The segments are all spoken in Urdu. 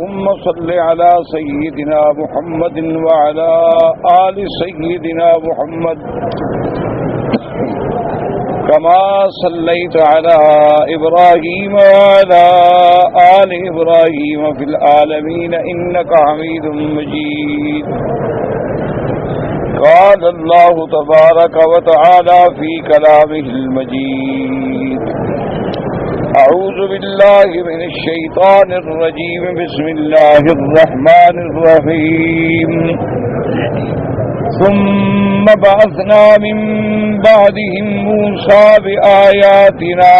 اللهم صل على سيدنا محمد وعلى آل سيدنا محمد كما صليت على إبراهيم وعلى آل إبراهيم في العالمين إنك حميد مجيد. قال الله تبارك وتعالى في كلامه المجيد: أعوذ بالله من الشيطان الرجيم. بسم الله الرحمن الرحيم. ثم بعثنا من بعدهم موسى بآياتنا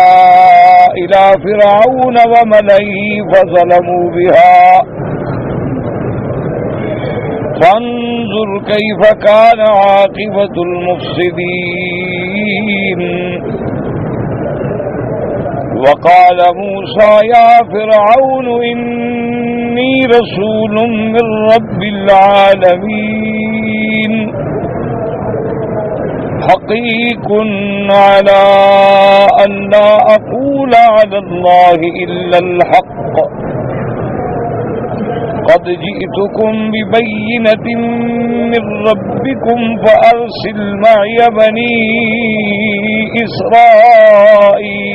إلى فرعون وملئه فظلموا بها فانظر كيف كان عاقبة المفسدين. وقال موسى يا فرعون إني رسول من رب العالمين حقيق على أن لا أقول على الله إلا الحق قد جئتكم ببينة من ربكم فأرسل معي بني إسرائيل.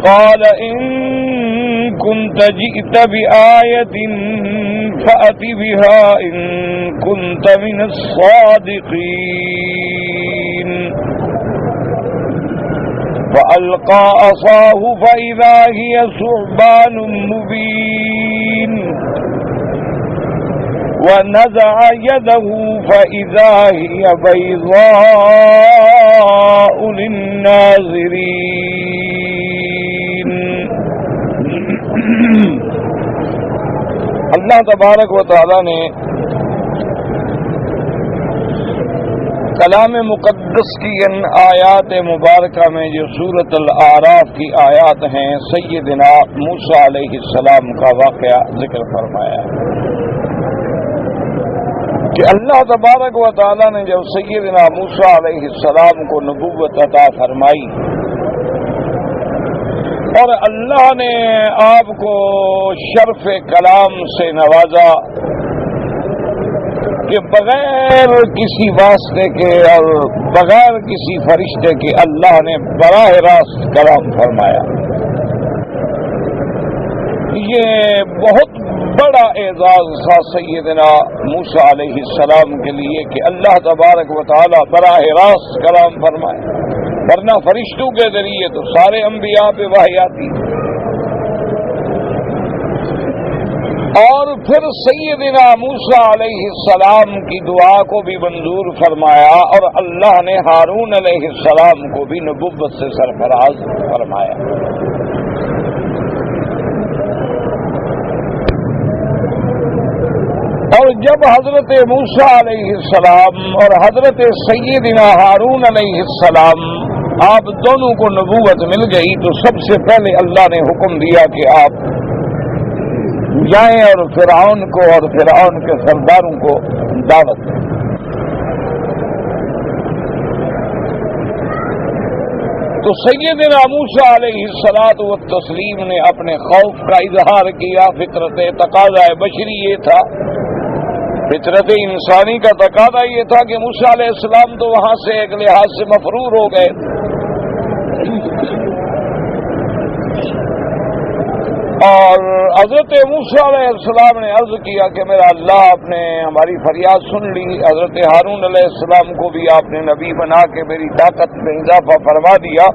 قال إن كنت جئت بآية فأت بها إن كنت من الصادقين. فألقى عصاه فإذا هي ثعبان مبين ونزع يده فإذا هي بيضاء للناظرين. اللہ تبارک و تعالی نے کلام مقدس کی ان آیات مبارکہ میں جو سورۃ الاعراف کی آیات ہیں سیدنا موسیٰ علیہ السلام کا واقعہ ذکر فرمایا کہ اللہ تبارک و تعالی نے جب سیدنا موسیٰ علیہ السلام کو نبوت عطا فرمائی اور اللہ نے آپ کو شرف کلام سے نوازا کہ بغیر کسی واسطے کے اور بغیر کسی فرشتے کے اللہ نے براہ راست کلام فرمایا، یہ بہت بڑا اعزاز تھا سیدنا موسیٰ علیہ السلام کے لیے کہ اللہ تبارک و تعالی براہ راست کلام فرمائے، ورنہ فرشتوں کے ذریعے تو سارے انبیاء پہ وحی آتی. اور پھر سیدنا موسیٰ علیہ السلام کی دعا کو بھی منظور فرمایا اور اللہ نے ہارون علیہ السلام کو بھی نبوت سے سرفراز فرمایا. اور جب حضرت موسیٰ علیہ السلام اور حضرت سیدنا ہارون علیہ السلام آپ دونوں کو نبوت مل گئی تو سب سے پہلے اللہ نے حکم دیا کہ آپ جائیں اور فرعون کو اور فرعون کے سرداروں کو دعوت دیں. تو سیدنا موسیٰ علیہ الصلاۃ والتسلیم نے اپنے خوف کا اظہار کیا. فطرت تقاضا بشری یہ تھا، فطرت انسانی کا تقاضا یہ تھا کہ موسیٰ علیہ السلام تو وہاں سے ایک لحاظ سے مفرور ہو گئے اور حضرت موسیٰ علیہ السلام نے عرض کیا کہ میرا اللہ آپ نے ہماری فریاد سن لی. حضرت ہارون علیہ السلام کو بھی آپ نے نبی بنا کے میری طاقت میں اضافہ فرما دیا،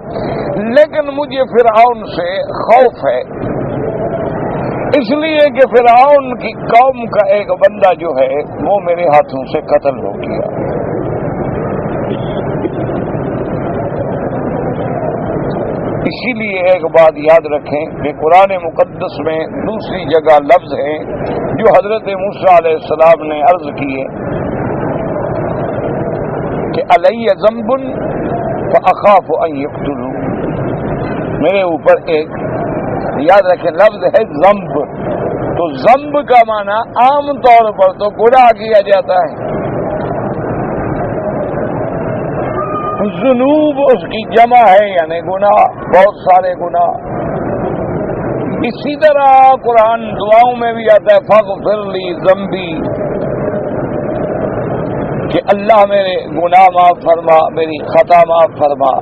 لیکن مجھے فرعون سے خوف ہے، اس لیے کہ فرعون کی قوم کا ایک بندہ جو ہے وہ میرے ہاتھوں سے قتل ہو گیا. اسی لیے ایک بات یاد رکھیں کہ قرآن مقدس میں دوسری جگہ لفظ ہیں جو حضرت موسیٰ علیہ السلام نے عرض کیے کہ علی ذنب فاخاف ان یقتلون، میرے اوپر ایک، یاد رکھیں لفظ ہے ذنب، تو ذنب کا معنی عام طور پر تو گناہ کیا جاتا ہے، ذنوب اس کی جمع ہے یعنی گناہ، بہت سارے گناہ. اسی طرح قرآن دعاؤں میں بھی آتا ہے فاغفر لی ذنبی، کہ اللہ میرے گناہ معاف فرما، میری خطا معاف فرما۔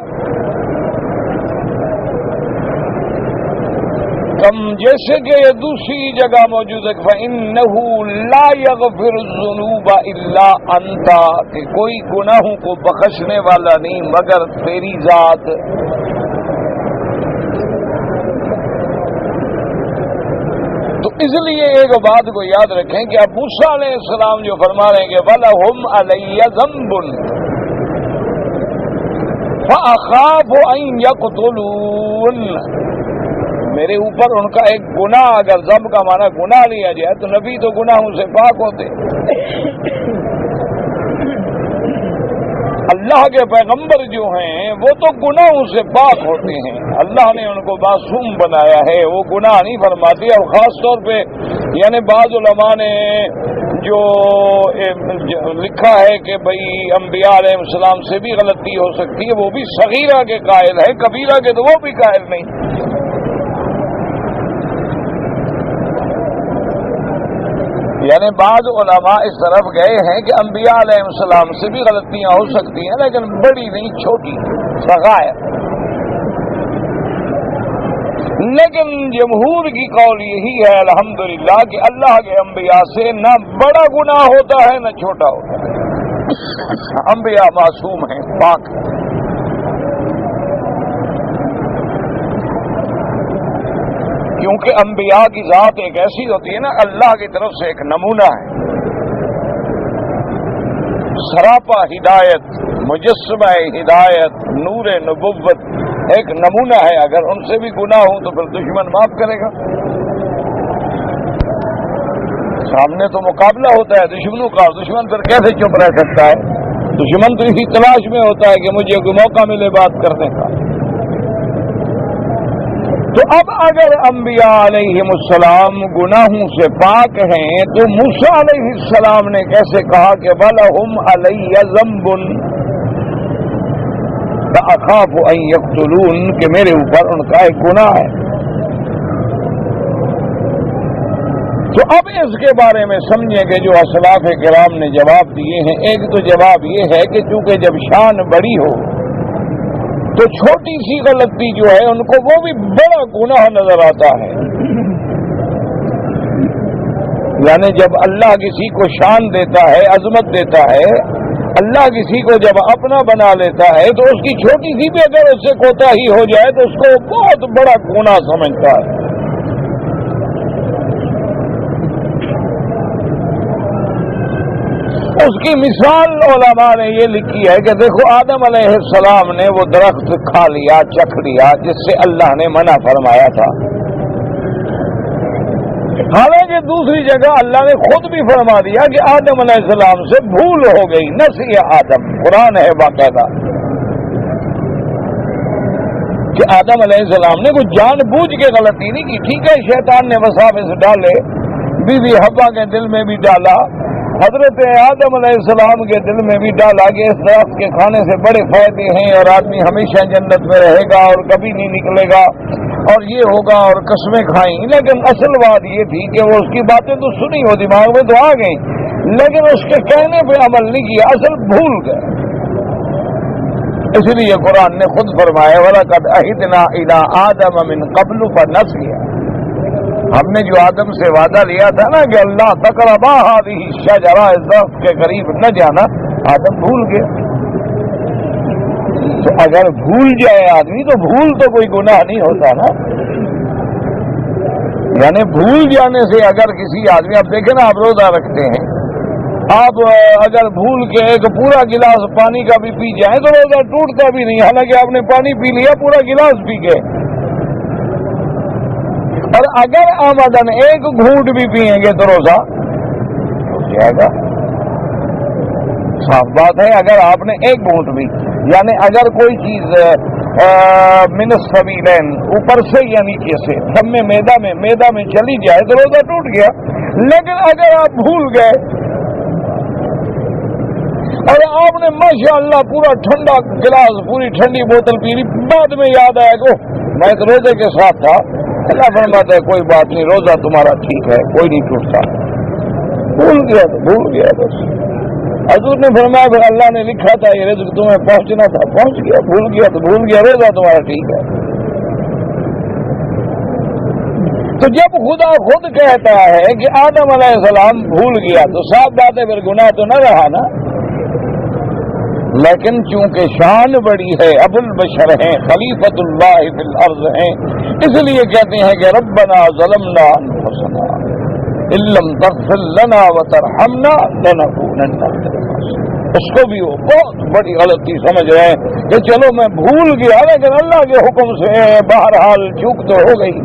کم جیسے کہ یہ دوسری جگہ موجود ہے فَإِنَّهُ لَا يَغْفِرُ الذُّنُوبَ إِلَّا أَنْتَ، کہ کوئی گناہوں کو بخشنے والا نہیں مگر تیری ذات۔ تو اس لیے ایک بات کو یاد رکھیں کہ اب موسیٰ علیہ السلام جو فرما رہے ہیں کہ وَلَهُمْ عَلَيَّ ذَنْبٌ فَأَخَافُ أَن يَقْتُلُونِ، میرے اوپر ان کا ایک گناہ، اگر ذنب کا معنی گناہ لیا جائے تو نبی تو گناہوں سے پاک ہوتے، اللہ کے پیغمبر جو ہیں وہ تو گناہوں سے پاک ہوتے ہیں، اللہ نے ان کو معصوم بنایا ہے، وہ گناہ نہیں فرماتے۔ اور خاص طور پہ یعنی بعض علماء نے جو لکھا ہے کہ بھئی انبیاء علیہ السلام سے بھی غلطی ہو سکتی ہے، وہ بھی صغیرہ کے قائل ہے، کبیرہ کے تو وہ بھی قائل نہیں۔ یعنی بعض علماء اس طرف گئے ہیں کہ انبیاء علیہ السلام سے بھی غلطیاں ہو سکتی ہیں لیکن بڑی نہیں، چھوٹی صغائر۔ لیکن جمہور کی قول یہی ہے الحمدللہ کہ اللہ کے انبیاء سے نہ بڑا گناہ ہوتا ہے نہ چھوٹا ہوتا ہے، انبیاء معصوم ہیں، پاک۔ کیونکہ انبیاء کی ذات ایک ایسی ہوتی ہے نا، اللہ کی طرف سے ایک نمونہ ہے، سراپا ہدایت، مجسمہ ہدایت، نور نبوت، ایک نمونہ ہے۔ اگر ان سے بھی گناہ ہوں تو پھر دشمن معاف کرے گا، سامنے تو مقابلہ ہوتا ہے دشمنوں کا، دشمن پھر کیسے چپ رہ سکتا ہے؟ دشمن تو اسی تلاش میں ہوتا ہے کہ مجھے کوئی موقع ملے بات کرنے کا۔ تو اب اگر انبیاء علیہ السلام گناہوں سے پاک ہیں تو موسیٰ علیہ السلام نے کیسے کہا کہ وَلَهُمْ عَلَيَّ ذَنْبٌ فَأَخَافُ أَن يَقْتُلُونِ، کہ میرے اوپر ان کا ایک گناہ ہے۔ تو اب اس کے بارے میں سمجھیں کہ جو اسلاف کرام نے جواب دیے ہیں، ایک تو جواب یہ ہے کہ چونکہ جب شان بڑی ہو تو چھوٹی سی غلطی جو ہے ان کو وہ بھی بڑا گناہ نظر آتا ہے۔ یعنی جب اللہ کسی کو شان دیتا ہے، عظمت دیتا ہے، اللہ کسی کو جب اپنا بنا لیتا ہے تو اس کی چھوٹی سی بھی اگر اس سے کوتاہی ہو جائے تو اس کو بہت بڑا گناہ سمجھتا ہے۔ اس کی مثال علماء نے یہ لکھی ہے کہ دیکھو آدم علیہ السلام نے وہ درخت کھا لیا، چکھ لیا جس سے اللہ نے منع فرمایا تھا، حالانکہ دوسری جگہ اللہ نے خود بھی فرما دیا کہ آدم علیہ السلام سے بھول ہو گئی، نسی آدم، قرآن ہے باقاعدہ کہ آدم علیہ السلام نے کوئی جان بوجھ کے غلطی نہیں کی، ٹھیک ہے شیطان نے وساوس ڈالے، بی بی حوا کے دل میں بھی ڈالا، حضرت آدم علیہ السلام کے دل میں بھی ڈالا کہ اس درخت کے کھانے سے بڑے فائدے ہیں اور آدمی ہمیشہ جنت میں رہے گا اور کبھی نہیں نکلے گا اور یہ ہوگا، اور قسمیں کھائیں، لیکن اصل بات یہ تھی کہ وہ اس کی باتیں تو سنی ہو، دماغ میں تو آ گئی، لیکن اس کے کہنے پہ عمل نہیں کیا، اصل بھول گئے۔ اس لیے قرآن نے خود فرمایا وَلَقَدْ عَهِدْنَا إِلَىٰ آدَمَ مِن قَبْلُ فَنَسِيَ، ہم نے جو آدم سے وعدہ لیا تھا نا کہ اللہ تقربا هذه الشجرہ، اس درخت کے قریب نہ جانا، آدم بھول گیا۔ تو اگر بھول جائے آدمی تو بھول تو کوئی گناہ نہیں ہوتا نا، یعنی بھول جانے سے اگر کسی آدمی، آپ دیکھیں نا آپ روزہ رکھتے ہیں، آپ اگر بھول کے ایک پورا گلاس پانی کا بھی پی جائیں تو روزہ ٹوٹتا بھی نہیں، حالانکہ آپ نے پانی پی لیا پورا گلاس پی کے، اور اگر آمدن ایک گھونٹ بھی پیئیں گے تو روزہ ٹوٹ جائے گا۔ صاف بات ہے، اگر آپ نے ایک گھونٹ بھی، یعنی اگر کوئی چیز من السبیلین، اوپر سے یا نیچے سے، سب میں میدا میں چلی جائے تو روزہ ٹوٹ گیا۔ لیکن اگر آپ بھول گئے اور آپ نے ماشاءاللہ پورا ٹھنڈا گلاس، پوری ٹھنڈی بوتل پی لی، بعد میں یاد آیا کہ میں تو روزے کے ساتھ تھا، اللہ فرماتا ہے کوئی بات نہیں، روزہ تمہارا ٹھیک ہے، کوئی نہیں ٹوٹتا، بھول گیا تو بھول گیا بس۔ حضور نے فرمایا پھر اللہ نے لکھا تھا یہ رزق تمہیں پہنچنا تھا، پہنچ گیا، بھول گیا تو بھول گیا، روزہ تمہارا ٹھیک ہے۔ تو جب خدا خود کہتا ہے کہ آدم علیہ السلام بھول گیا تو صاف بات ہے پھر گناہ تو نہ رہا نا، لیکن چونکہ شان بڑی ہے، ابو البشر ہیں، خلیفۃ اللہ فی الارض ہیں، اس لیے کہتے ہیں کہ ربنا ظلمنا انفسنا ان لم تغفر لنا وترحمنا لنکونن من الخاسرین۔ اس کو بھی وہ بہت بڑی غلطی سمجھ رہے ہیں کہ چلو میں بھول گیا، لیکن اللہ کے حکم سے بہرحال چوک تو ہو گئی۔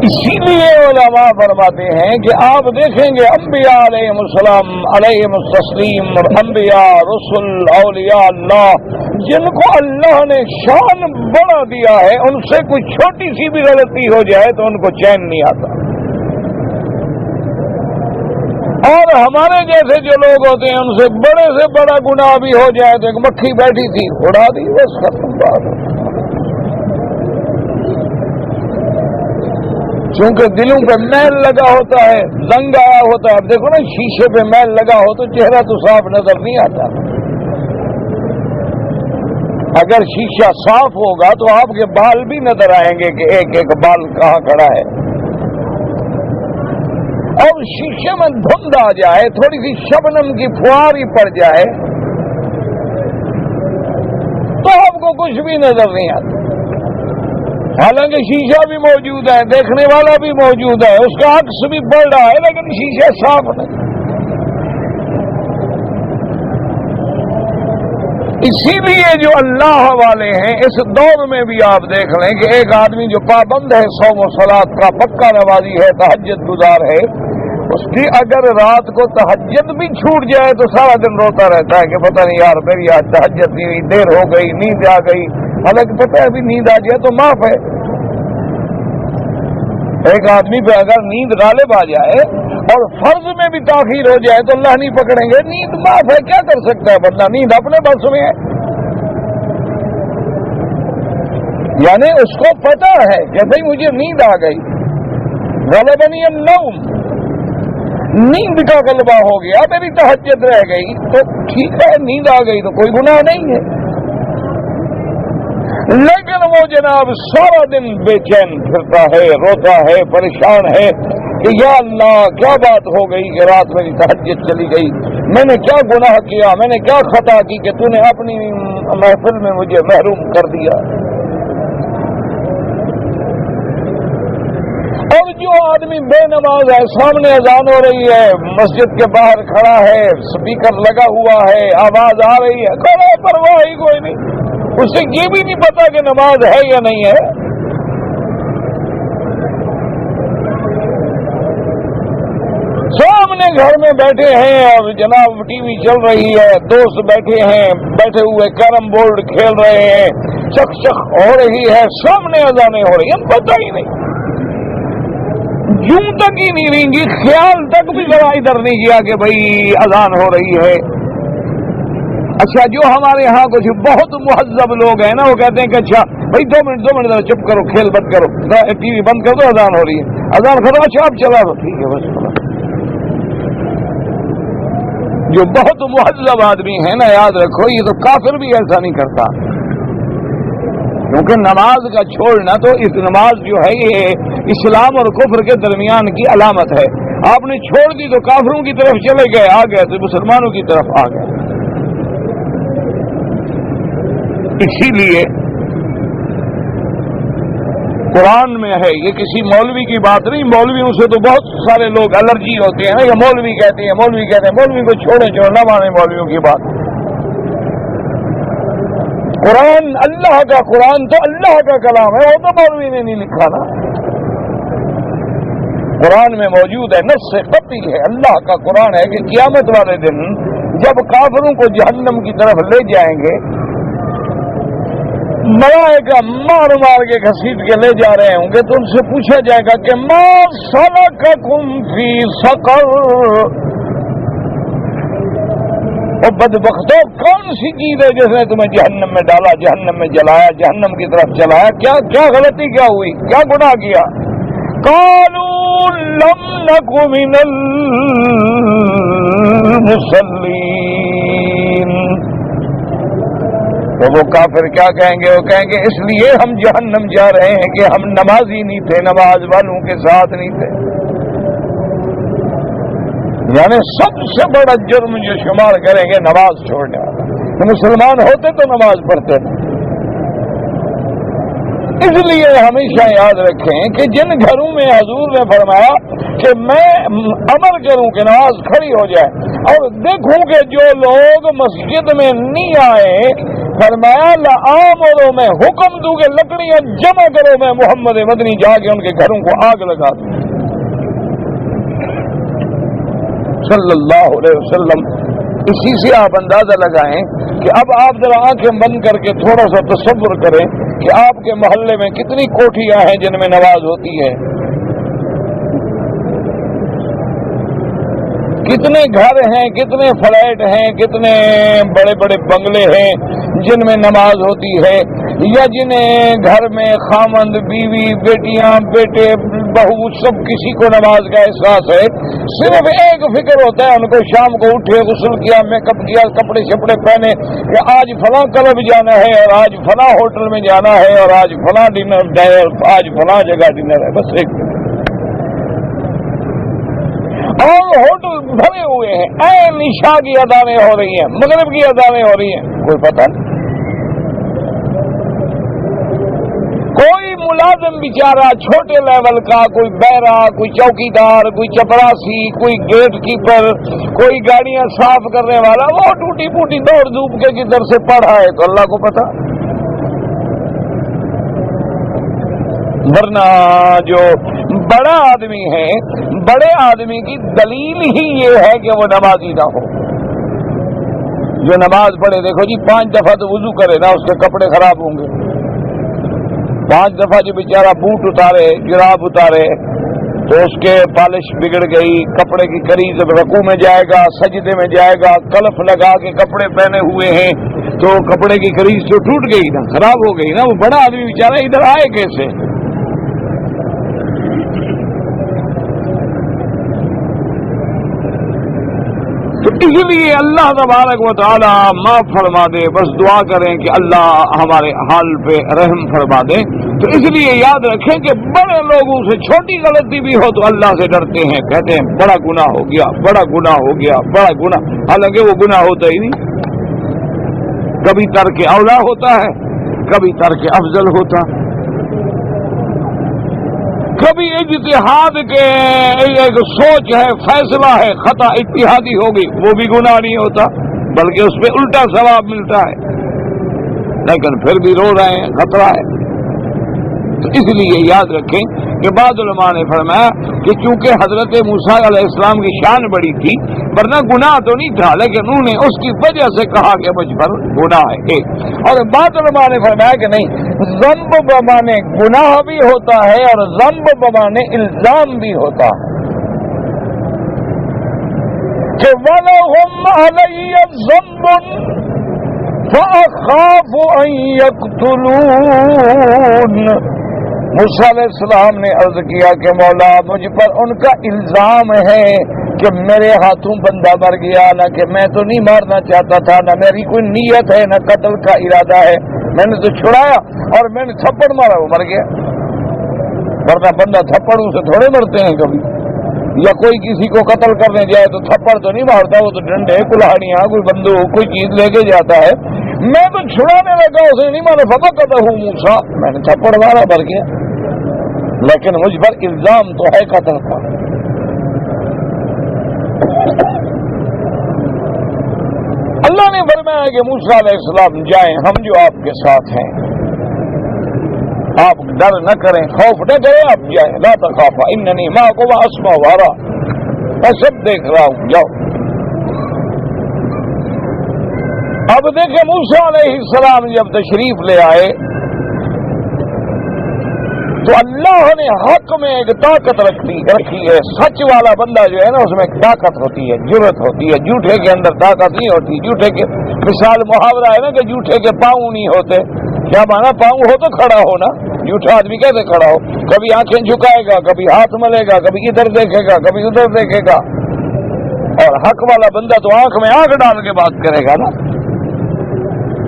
اسی لیے علماء فرماتے ہیں کہ آپ دیکھیں گے انبیاء علیہ السلام علیہ التسلیم، انبیاء رسل اولیاء اللہ جن کو اللہ نے شان بڑا دیا ہے، ان سے کوئی چھوٹی سی بھی غلطی ہو جائے تو ان کو چین نہیں آتا، اور ہمارے جیسے جو لوگ ہوتے ہیں ان سے بڑا گناہ بھی ہو جائے تو ایک مکھی بیٹھی تھی اڑا دی، بس ختم بات۔ چونکہ دلوں پہ میل لگا ہوتا ہے، زنگ آیا ہوتا ہے، اب دیکھو نا شیشے پہ میل لگا ہو تو چہرہ تو صاف نظر نہیں آتا، اگر شیشہ صاف ہوگا تو آپ کے بال بھی نظر آئیں گے کہ ایک ایک بال کہاں کھڑا ہے۔ اور شیشے میں دھند آ جائے، تھوڑی سی شبنم کی پھواری پڑ جائے تو آپ کو کچھ بھی نظر نہیں آتا، حالانکہ شیشہ بھی موجود ہے، دیکھنے والا بھی موجود ہے، اس کا عکس بھی بڑھ رہا ہے، لیکن شیشہ صاف نہیں۔ اسی لیے جو اللہ والے ہیں اس دور میں بھی آپ دیکھ لیں کہ ایک آدمی جو پابند ہے صوم و صلاۃ کا، پکا نمازی ہے، تہجد گزار ہے، اس کی اگر رات کو تہجد بھی چھوٹ جائے تو سارا دن روتا رہتا ہے کہ پتہ نہیں یار میری آج تہجد نہیں ہوئی، دیر ہو گئی، نیند آ گئی، حالانکہ پتہ ہے ابھی نیند آ جائے تو معاف ہے۔ ایک آدمی پہ اگر نیند غالب آ جائے اور فرض میں بھی تاخیر ہو جائے تو اللہ نہیں پکڑیں گے، نیند معاف ہے، کیا کر سکتا ہے بندہ، نیند اپنے بس میں ہے۔ یعنی اس کو پتہ ہے کہ بھئی مجھے نیند آ گئی، غلبنی النوم، نیند کا غلبہ ہو گیا، میری تہجد رہ گئی تو ٹھیک ہے، نیند آ گئی تو کوئی گناہ نہیں ہے، لیکن وہ جناب سارا دن بے چین پھرتا ہے، روتا ہے، پریشان ہے کہ یا اللہ کیا بات ہو گئی کہ رات میری تہجد چلی گئی، میں نے کیا گناہ کیا، میں نے کیا خطا کی کہ تو نے اپنی محفل میں مجھے محروم کر دیا۔ اور جو آدمی بے نماز ہے، سامنے اذان ہو رہی ہے، مسجد کے باہر کھڑا ہے، سپیکر لگا ہوا ہے، آواز آ رہی ہے، کوئی پرواہ ہی کوئی نہیں، اسے یہ بھی نہیں پتا کہ نماز ہے یا نہیں ہے۔ سامنے گھر میں بیٹھے ہیں اور جناب ٹی وی چل رہی ہے، دوست بیٹھے ہیں، بیٹھے ہوئے کیرم بورڈ کھیل رہے ہیں، چک چک ہو رہی ہے، سامنے اذانیں ہو رہی ہیں، پتہ ہی نہیں، یوں تک ہی نہیں رہیں گی، خیال تک بھی ذرا ادھر نہیں کیا کہ بھئی اذان ہو رہی ہے۔ اچھا جو ہمارے ہاں کچھ بہت مہذب لوگ ہیں نا، وہ کہتے ہیں کہ اچھا بھائی 2 منٹ ذرا چپ کرو، کھیل بند کرو، ٹی وی بند کر دو، اذان ہو رہی ہے، اذان ختم، اچھا آپ چلا دو، ٹھیک ہے بس۔ جو بہت مہذب آدمی ہے نا، یاد رکھو یہ تو کافر بھی ایسا نہیں کرتا، کیونکہ نماز کا چھوڑنا تو اس نماز جو ہے یہ اسلام اور کفر کے درمیان کی علامت ہے، آپ نے چھوڑ دی تو کافروں کی طرف چلے گئے، آ گئے تو مسلمانوں کی طرف آ گئے۔ اسی لیے قرآن میں ہے، یہ کسی مولوی کی بات نہیں، مولویوں سے تو بہت سارے لوگ الرجی ہوتے ہیں نا، یہ مولوی کہتے ہیں، مولوی کہتے ہیں، مولوی کو چھوڑے نہ مانے مولویوں کی بات۔ قرآن اللہ کا، قرآن تو اللہ کا کلام ہے، وہ تو مولوی نے نہیں لکھا نا، قرآن میں موجود ہے، نص قطعی ہے، اللہ کا قرآن ہے کہ قیامت والے دن جب کافروں کو جہنم کی طرف لے جائیں گے، ملائکہ مار مار کے گھسیٹ کے لے جا رہے ہوں گے تو ان سے پوچھا جائے گا کہ ما سلککم فی سقر، وہ بدبختوں کون سی چیز ہے جس نے تمہیں جہنم میں ڈالا، جہنم میں جلایا، جہنم کی طرف چلایا؟ کیا غلطی کیا ہوئی، کیا گناہ کیا؟ قالوا لم نک من المصلین، تو وہ کافر کیا کہیں گے؟ وہ کہیں گے اس لیے ہم جہنم جا رہے ہیں کہ ہم نمازی نہیں تھے، نماز والوں کے ساتھ نہیں تھے۔ یعنی سب سے بڑا جرم جو شمار کریں گے نماز چھوڑنے والا۔ مسلمان ہوتے تو نماز پڑھتے تھے۔ اس لیے ہمیشہ یاد رکھیں کہ جن گھروں میں حضور نے فرمایا کہ میں امر کروں کہ نماز کھڑی ہو جائے، اور دیکھوں کہ جو لوگ مسجد میں نہیں آئے، فرمایا لآمروں میں حکم دوں کہ لکڑیاں جمع کرو، میں محمد مدنی جا کے ان کے گھروں کو آگ لگا دوں صلی اللہ علیہ وسلم۔ اسی سے آپ اندازہ لگائیں کہ اب آپ ذرا آنکھیں بند کر کے تھوڑا سا تصور کریں کہ آپ کے محلے میں کتنی کوٹھیاں ہیں جن میں نماز ہوتی ہے، کتنے گھر ہیں، کتنے فلیٹ ہیں، کتنے بڑے بڑے بنگلے ہیں جن میں نماز ہوتی ہے، یا جنہیں گھر میں خامند، بیوی، بیٹیاں، بیٹے، بہو، سب کسی کو نماز کا احساس ہے، صرف ایک فکر ہوتا ہے ان کو شام کو اٹھے، غسل کیا، میک اپ کیا، کپڑے شپڑے پہنے کہ آج فلاں کلب جانا ہے، اور آج فلاں ہوٹل میں جانا ہے، اور آج فلاں ڈنر ہے، آج فلاں جگہ ڈنر ہے، بس ایک فکر۔ اور ہوٹل بھرے ہوئے ہیں، عین عشاء کی اذانیں ہو رہی ہیں، مغرب کی اذانیں ہو رہی ہیں، کوئی پتہ نہیں۔ کوئی ملازم بیچارہ چھوٹے لیول کا، کوئی بیرا، کوئی چوکیدار، کوئی چپراسی، کوئی گیٹ کیپر، کوئی گاڑیاں صاف کرنے والا، وہ ٹوٹی پوٹی دوڑ دھوپ کے کدھر سے پڑھا ہے تو اللہ کو پتا۔ ورنہ جو بڑا آدمی ہے، بڑے آدمی کی دلیل ہی یہ ہے کہ وہ نمازی نہ ہو۔ جو نماز پڑھے، دیکھو جی 5 دفعہ تو وضو کرے نا، اس کے کپڑے خراب ہوں گے۔ 5 دفعہ جو بیچارہ بوٹ اتارے، جراب اتارے، تو اس کے پالش بگڑ گئی، کپڑے کی کریز رکوع میں جائے گا، سجدے میں جائے گا، کلف لگا کے کپڑے پہنے ہوئے ہیں تو کپڑے کی کریز تو ٹوٹ گئی نا، خراب ہو گئی نا۔ وہ بڑا آدمی بیچارہ ادھر آئے کیسے؟ تو اس لیے اللہ تبارک و تعالی معاف فرما دے، بس دعا کریں کہ اللہ ہمارے حال پہ رحم فرما دے۔ تو اس لیے یاد رکھیں کہ بڑے لوگوں سے چھوٹی غلطی بھی ہو تو اللہ سے ڈرتے ہیں، کہتے ہیں بڑا گناہ ہو گیا، بڑا گناہ ہو گیا، بڑا گناہ، حالانکہ وہ گناہ ہوتا ہی نہیں۔ کبھی ترک اولا ہوتا ہے، کبھی ترک افضل ہوتا ہے، کبھی اجتہاد کے ایک سوچ ہے، فیصلہ ہے، خطا اتحادی ہوگی، وہ بھی گناہ نہیں ہوتا بلکہ اس پہ الٹا ثواب ملتا ہے، لیکن پھر بھی رو رہے ہیں، خطرہ ہے۔ تو اس لیے یاد رکھیں کہ بعض علماء نے فرمایا کہ چونکہ حضرت موسیٰ علیہ السلام کی شان بڑی تھی، ورنہ گناہ تو نہیں تھا، لیکن انہوں نے اس کی وجہ سے کہا کہ مجھ پر گناہ ہے۔ اور بعض علماء نے فرمایا کہ نہیں، ذنب بمانے گناہ بھی ہوتا ہے اور ذنب بمانے الزام بھی ہوتا ہے، کہ وَلَهُمْ عَلَيَّ ذَنبٌ فَأَخَافُ أَن يَقْتُلُونَ۔ موسیٰ علیہ السلام نے عرض کیا کہ مولا مجھ پر ان کا الزام ہے کہ میرے ہاتھوں بندہ مر گیا، نہ کہ میں تو نہیں مارنا چاہتا تھا، نہ میری کوئی نیت ہے، نہ قتل کا ارادہ ہے، میں نے تو چھڑایا اور میں نے تھپڑ مارا، وہ مر گیا۔ ورنہ بندہ تھپڑوں سے تھوڑے مرتے ہیں کبھی، یا کوئی کسی کو قتل کرنے جائے تو تھپڑ تو نہیں مارتا، وہ تو ڈنڈے، کلاڑیاں، کوئی بندوق، کوئی چیز لے کے جاتا ہے۔ میں تو چھڑانے لگا، اسے نہیں مانا، فقط ہوں موسیٰ، میں نے تھپڑ مارا، مر گیا، لیکن مجھ پر الزام تو ہے قتل کا۔ اللہ نے فرمایا کہ موسیٰ علیہ السلام جائیں، ہم جو آپ کے ساتھ ہیں، آپ ڈر نہ کریں، خوف نہ کریں، آپ جائیں، لا تخافا اننی معکم اسمع وارا، میں سب دیکھ رہا ہوں، جاؤ۔ اب دیکھیں موسیٰ علیہ السلام جب تشریف لے آئے تو اللہ نے حق میں ایک طاقت رکھی ہے. سچ والا بندہ جو ہے نا اس میں ایک طاقت ہوتی ہے, جرت ہوتی ہے. جھوٹے کے اندر طاقت نہیں ہوتی. جھوٹے کے مثال محاورہ ہے نا کہ جھوٹے کے پاؤں نہیں ہوتے. کیا مانا پاؤں ہو تو کھڑا ہو نا. جھوٹا آدمی کیسے کھڑا ہو؟ کبھی آنکھیں جھکائے گا, کبھی ہاتھ ملے گا, کبھی ادھر دیکھے گا, کبھی ادھر دیکھے گا. اور حق والا بندہ تو آنکھ میں آنکھ ڈال کے بات کرے گا نا.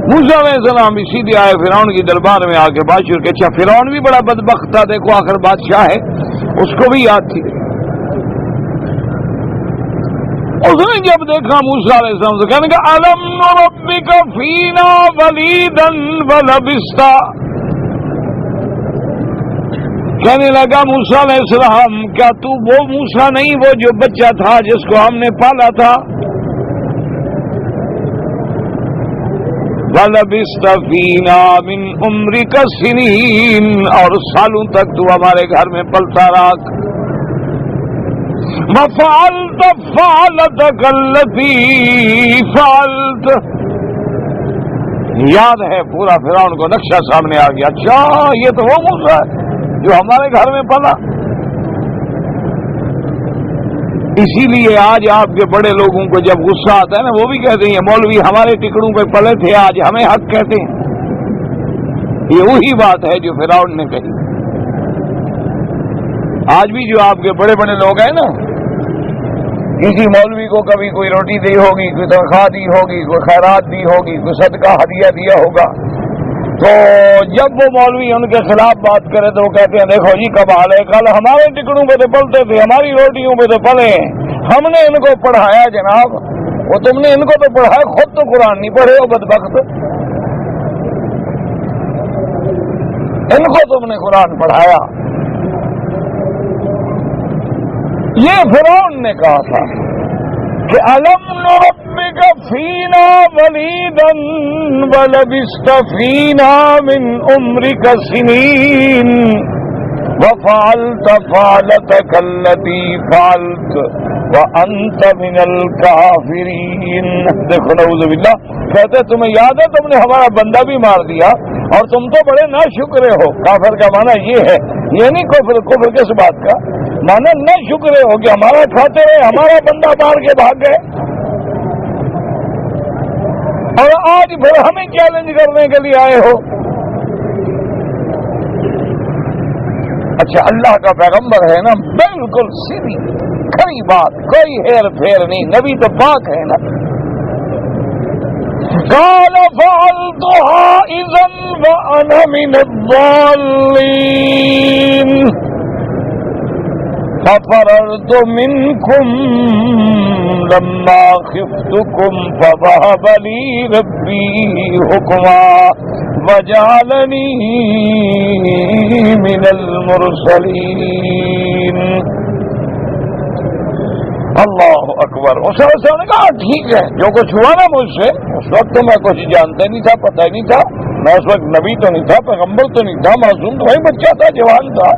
موسیٰ علیہ السلام بھی سیدھے آئے فرعون کی دربار میں آ کے بات شروع کی. اچھا فرعون بھی بڑا بدبخت تھا, دیکھو آخر بادشاہ ہے, اس کو بھی یاد تھی. اس نے جب دیکھا موسیٰ علیہ السلام سے کہنے کا الم نربک فینا ولیدا ولبست, کہنے لگا موسیٰ علیہ السلام کیا تو وہ موسیٰ نہیں وہ جو بچہ تھا جس کو ہم نے پالا تھا؟ وَلَبِثْتَ فِينَا مِنْ عُمْرِكَ سِنِينَ, اور سالوں تک تو ہمارے گھر میں پلتا رہا. وَفَعَلْتَ فَعْلَتَكَ الَّتِي فَعَلْتَ, یاد ہے پورا فرعون کو نقشہ سامنے آ گیا. اچھا یہ تو وہ موسیٰ ہے جو ہمارے گھر میں پلا. اسی لیے آج آپ کے بڑے لوگوں کو جب غصہ آتا ہے نا وہ بھی کہتے ہیں مولوی ہمارے ٹکڑوں پہ پلے تھے آج ہمیں حق کہتے ہیں. یہ وہی بات ہے جو فرعون نے کہی. آج بھی جو آپ کے بڑے بڑے لوگ ہیں نا, کسی مولوی کو کبھی کوئی روٹی دی ہوگی, کوئی تنخواہ دی ہوگی, کوئی خیرات دی ہوگی, کوئی صدقہ ہدیہ دیا ہوگا, تو جب وہ مولوی ان کے خلاف بات کرے تو وہ کہتے ہیں دیکھو جی کمال ہے, کل ہمارے ٹکڑوں پہ تو پلتے تھے, ہماری روٹیوں پہ تو پلے, ہم نے ان کو پڑھایا جناب. وہ تم نے ان کو تو پڑھایا, خود تو قرآن نہیں پڑھے ہو بدبخت. ان کو تم نے قرآن پڑھایا. یہ فرعون نے کہا تھا کہ الم نربک فینا ولیدا ولبثت فینا من عمرک سنین وفعلت فعلتک التی فعلت وانت من الکافرین. دیکھو نعوذ باللہ, کہتے تمہیں یاد ہے تم نے ہمارا بندہ بھی مار دیا اور تم تو بڑے ناشکرے ہو. کافر کا معنی یہ ہے, یہ نہیں کفر کس بات کا معنی نہ شکرے ہو کہ ہمارا کھاتے رہے, ہمارا بندہ مار کے بھاگ گئے, اور آج پھر ہمیں چیلنج کرنے کے لیے آئے ہو. اچھا اللہ کا پیغمبر ہے نا, بالکل سیدھی کھری بات, کوئی ہیر پھیر نہیں, نبی تو پاک ہے نا. قال فعلتها اذا وانا من الضالين ففررت منكم لما خفتكم فوهب لي ربي حكما وجعلني من المرسلين. اللہ اکبر. اس نے کہا ٹھیک ہے جو کچھ ہوا نا مجھ سے, اس وقت تو میں کچھ جانتا نہیں تھا, پتہ نہیں تھا, میں اس وقت نبی تو نہیں تھا, پیغمبر تو نہیں تھا, معصوم تو وہی بچہ تھا, جوان تھا.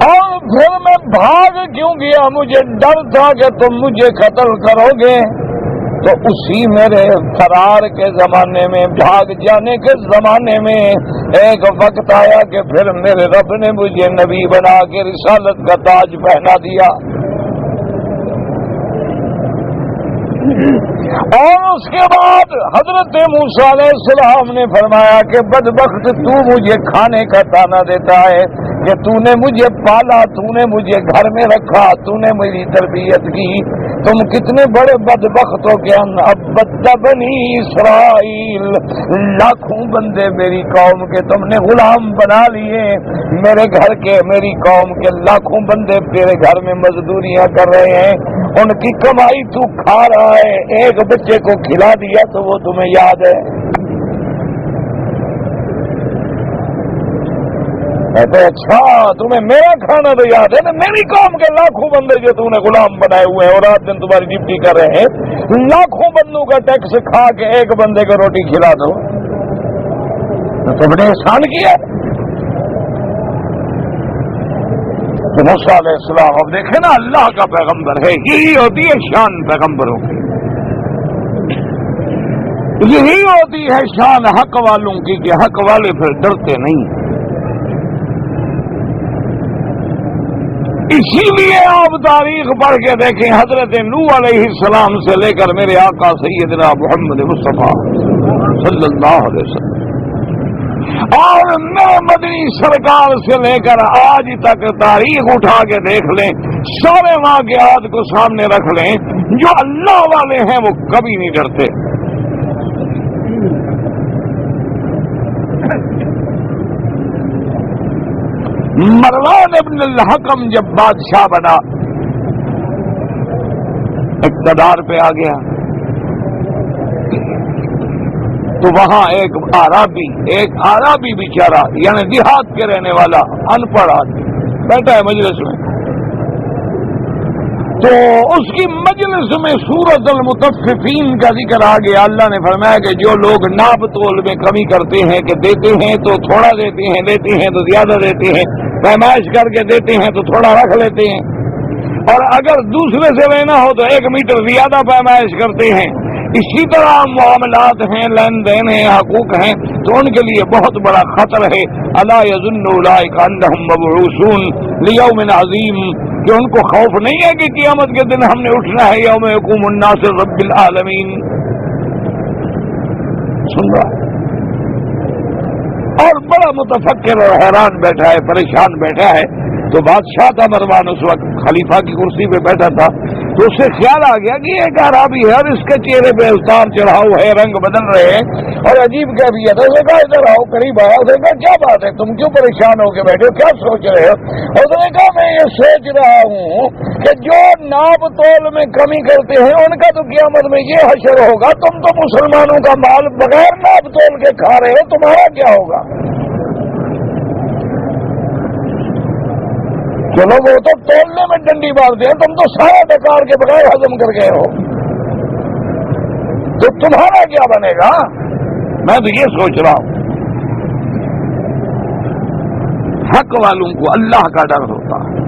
اور پھر میں بھاگ کیوں گیا؟ مجھے ڈر تھا کہ تم مجھے قتل کرو گے. تو اسی میرے فرار کے زمانے میں, بھاگ جانے کے زمانے میں ایک وقت آیا کہ پھر میرے رب نے مجھے نبی بنا کے رسالت کا تاج پہنا دیا. اور اس کے بعد حضرت موسیٰ علیہ السلام نے فرمایا کہ بدبخت تو مجھے کھانے کا تانا دیتا ہے کہ تو نے مجھے پالا, تو نے مجھے گھر میں رکھا, تو نے میری تربیت کی, تم کتنے بڑے بدبخت ہو کہ ابد بنی اسرائیل, لاکھوں بندے میری قوم کے تم نے غلام بنا لیے. میرے گھر کے, میری قوم کے لاکھوں بندے تیرے گھر میں مزدوریاں کر رہے ہیں, ان کی کمائی تو کھا رہا ہے, ایک بچے کو کھلا دیا تو وہ تمہیں یاد ہے. کہتے اچھا تمہیں میرا کھانا تو یاد ہے نا, میری قوم کے لاکھوں بندے جو تم نے غلام بنائے ہوئے ہیں اور رات دن تمہاری ڈیوٹی کر رہے ہیں, لاکھوں بندوں کا ٹیکس کھا کے ایک بندے کو روٹی کھلا دو تو تم نے احسان کیا. تو موسیٰ علیہ السلام اب دیکھیں نا, اللہ کا پیغمبر ہے, یہی ہوتی ہے شان پیغمبروں کی. یہی ہوتی ہے شان حق والوں کی کہ حق والے پھر ڈرتے نہیں. اسی لیے آپ تاریخ پڑھ کے دیکھیں، حضرت نوح علیہ السلام سے لے کر میرے آقا سیدنا محمد مصطفیٰ صلی اللہ علیہ وسلم اور میرے مدنی سرکار سے لے کر آج تک تاریخ اٹھا کے دیکھ لیں، سارے واقعات کو سامنے رکھ لیں، جو اللہ والے ہیں وہ کبھی نہیں ڈرتے. مروان ابن الحکم جب بادشاہ بنا، اقتدار پہ آ گیا، تو وہاں ایک عربی بیچارہ، یعنی دیہات کے رہنے والا ان پڑھ آدمی بیٹھا ہے مجلس میں، تو اس کی مجلس میں سورۃ المطففین کا ذکر آ گیا. اللہ نے فرمایا کہ جو لوگ ناپ تول میں کمی کرتے ہیں کہ دیتے ہیں تو تھوڑا دیتے ہیں، لیتے ہیں تو زیادہ دیتے ہیں، پیمائش کر کے دیتے ہیں تو تھوڑا رکھ لیتے ہیں، اور اگر دوسرے سے لینا ہو تو 1 میٹر زیادہ پیمائش کرتے ہیں. اسی طرح معاملات ہیں، لین دین ہیں، حقوق ہیں، تو ان کے لیے بہت بڑا خطر ہے. الا یظن اولئک انہم مبعوثون لیوم عظیم، کہ ان کو خوف نہیں ہے کہ قیامت کے دن ہم نے اٹھنا ہے. یوم یقوم الناس رب العالمین. سن رہا ہے اور بڑا متفکر اور حیران بیٹھا ہے، پریشان بیٹھا ہے. تو بادشاہ تھا مروان، اس وقت خلیفہ کی کرسی پہ بیٹھا تھا. تو اس سے خیال آ گیا کہ ایک عربی ہے اور اس کے چہرے پہ اتار چڑھاؤ ہے، رنگ بدل رہے ہیں اور عجیب کیفیت ہے. اس نے کہا ادھر آؤ، قریب آیا. اس نے کہا کیا بات ہے، تم کیوں پریشان ہو کے بیٹھے ہو، کیا سوچ رہے ہو؟ اس نے کہا میں یہ سوچ رہا ہوں کہ جو ناپ تول میں کمی کرتے ہیں ان کا تو قیامت میں یہ حشر ہوگا، تم تو مسلمانوں کا مال بغیر ناپ تول کے کھا رہے ہو، تمہارا کیا ہوگا؟ چلو وہ تو تولنے میں ڈنڈی مارتے ہیں، تم تو سارا ڈکار کے بغیر ہضم کر گئے ہو، تو تمہارا کیا بنے گا؟ میں تو یہ سوچ رہا ہوں. حق والوں کو اللہ کا ڈر ہوتا ہے.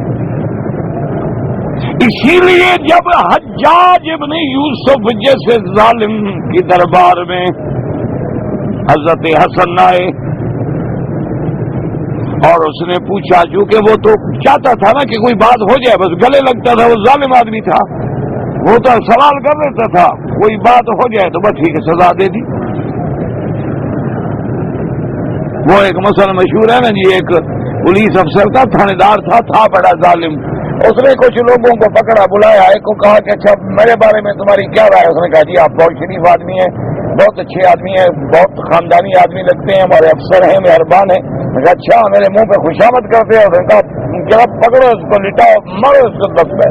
اسی لیے جب حجاج ابن یوسف جیسے ظالم کی دربار میں حضرت حسن آئے اور اس نے پوچھا، چونکہ وہ تو چاہتا تھا نا کہ کوئی بات ہو جائے، بس گلے لگتا تھا، وہ ظالم آدمی تھا، وہ تو سوال کر لیتا تھا، کوئی بات ہو جائے تو بس ٹھیک ہے سزا دے دی. وہ ایک مسئلہ مشہور ہے نا جی، ایک پولیس افسر تھا، تھانے دار تھا بڑا ظالم. اس نے کچھ لوگوں کو پکڑا، بلایا، ایک کو کہا کہ اچھا میرے بارے میں تمہاری کیا رائے؟ اس نے کہا جی آپ بہت شریف آدمی ہیں، بہت اچھے آدمی ہیں، بہت خاندانی آدمی لگتے ہیں، ہمارے افسر ہیں، مہربان ہیں. اچھا میرے منہ پہ خوشامد کرتے ہیں. اس نے کہا کیا پکڑو اس کو، لٹاؤ، مارو اس کو 10 پہ.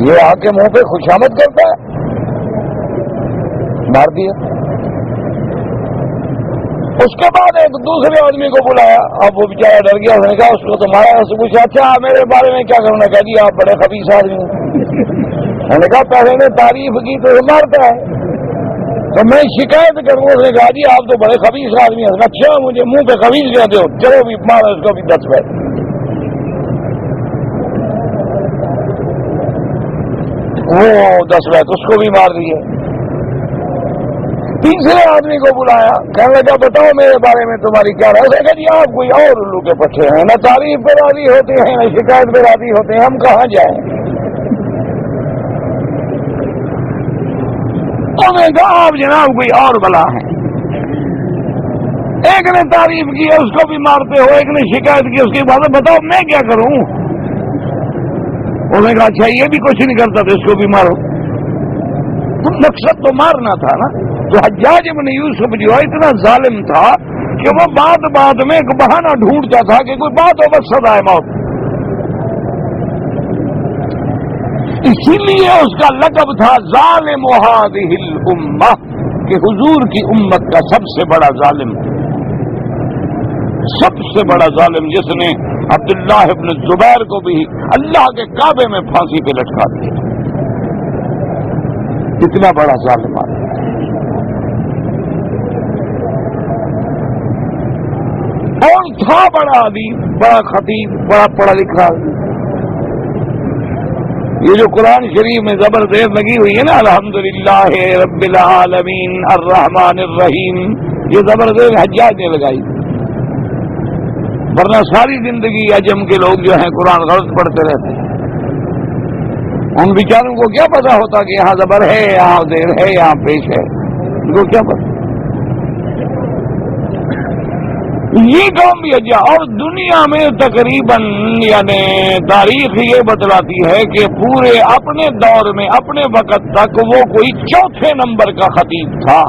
یہ آ کے منہ پہ خوشامد کرتا ہے، مار دیا. اس کے بعد ایک دوسرے آدمی کو بلایا، اب وہ بیچارہ ڈر گیا. اس نے کہا اس کو تو مارا. اس سے پوچھا اچھا میرے بارے میں کیا کرنا؟ کہا جی آپ بڑے خبیث آدمی ہیں. میں نے کہا پہلے نے تعریف کی تو یہ مارتا ہے، تو میں شکایت کروں. اس نے کہا جی آپ تو بڑے خبیث آدمی ہیں. اچھا مجھے منہ پہ خبیث کہتے ہو، چلو بھی مارو اس کو بھی 10 پہ. وہ 10 پہ اس کو بھی مار دیے. تیسرے آدمی کو بلایا، کہنے لگا بتاؤ میرے بارے میں تمہاری کیا رائے؟ اس نے کہا جی آپ کوئی اور الو کے پٹھے ہیں، نہ تعریف پہ راضی ہوتے ہیں نہ شکایت پہ راضی ہوتے ہیں، ہم کہاں جائیں؟ انہوں نے کہا آپ جناب کوئی اور بلا ہیں. ایک نے تعریف کی ہے اس کو بھی مارتے ہو، ایک نے شکایت کی اس کی بات بتاؤ میں کیا کروں؟ انہوں نے کہا اچھا یہ بھی کچھ نہیں کرتا تو اس کو بھی مارو. تو مقصد تو مارنا تھا نا. تو حجاج ابن یوسف جو ہے اتنا ظالم تھا کہ وہ بات میں ایک بہانہ ڈھونڈتا تھا کہ کوئی بات ہو بس سزائے موت. اسی لیے اس کا لقب تھا ظالم هذه الامہ، کہ حضور کی امت کا سب سے بڑا ظالم، سب سے بڑا ظالم، جس نے عبداللہ ابن زبیر کو بھی اللہ کے کعبے میں پھانسی پہ لٹکا دیا. اتنا بڑا ظالم آدمی. اور تھا بڑا عالم، بڑا خطیب، بڑا پڑھا لکھا. یہ جو قرآن شریف میں زبردست لگی ہوئی ہے نا الحمدللہ رب العالمین الرحمن الرحیم، یہ زبردست حجاج نے لگائی، ورنہ ساری زندگی عجم کے لوگ جو ہیں قرآن غلط پڑھتے رہتے ہیں، ان بیچاروں کو کیا پتا ہوتا کہ یہاں زبر ہے، یہاں زیر ہے، یہاں پیش ہے، ان کو کیا پتا۔ یہ قوم بھی عجیب، اور دنیا میں تقریباً یعنی تاریخ یہ بتلاتی ہے کہ پورے اپنے دور میں اپنے وقت تک وہ کوئی چوتھے نمبر کا خطیب تھا،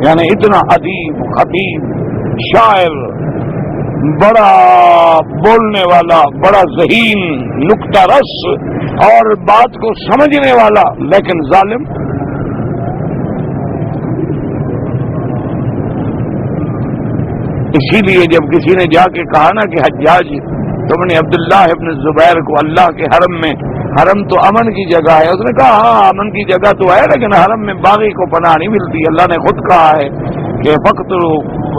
یعنی اتنا ادیب، خطیب، شاعر، بڑا بولنے والا، بڑا ذہین، نکتہ رس اور بات کو سمجھنے والا، لیکن ظالم۔ اسی لیے جب کسی نے جا کے کہا نا کہ حجاج تم نے عبداللہ ابن زبیر کو اللہ کے حرم میں، حرم تو امن کی جگہ ہے، اس نے کہا ہاں امن کی جگہ تو ہے لیکن حرم میں باغی کو پناہ نہیں ملتی، اللہ نے خود کہا ہے کہ فقتلوا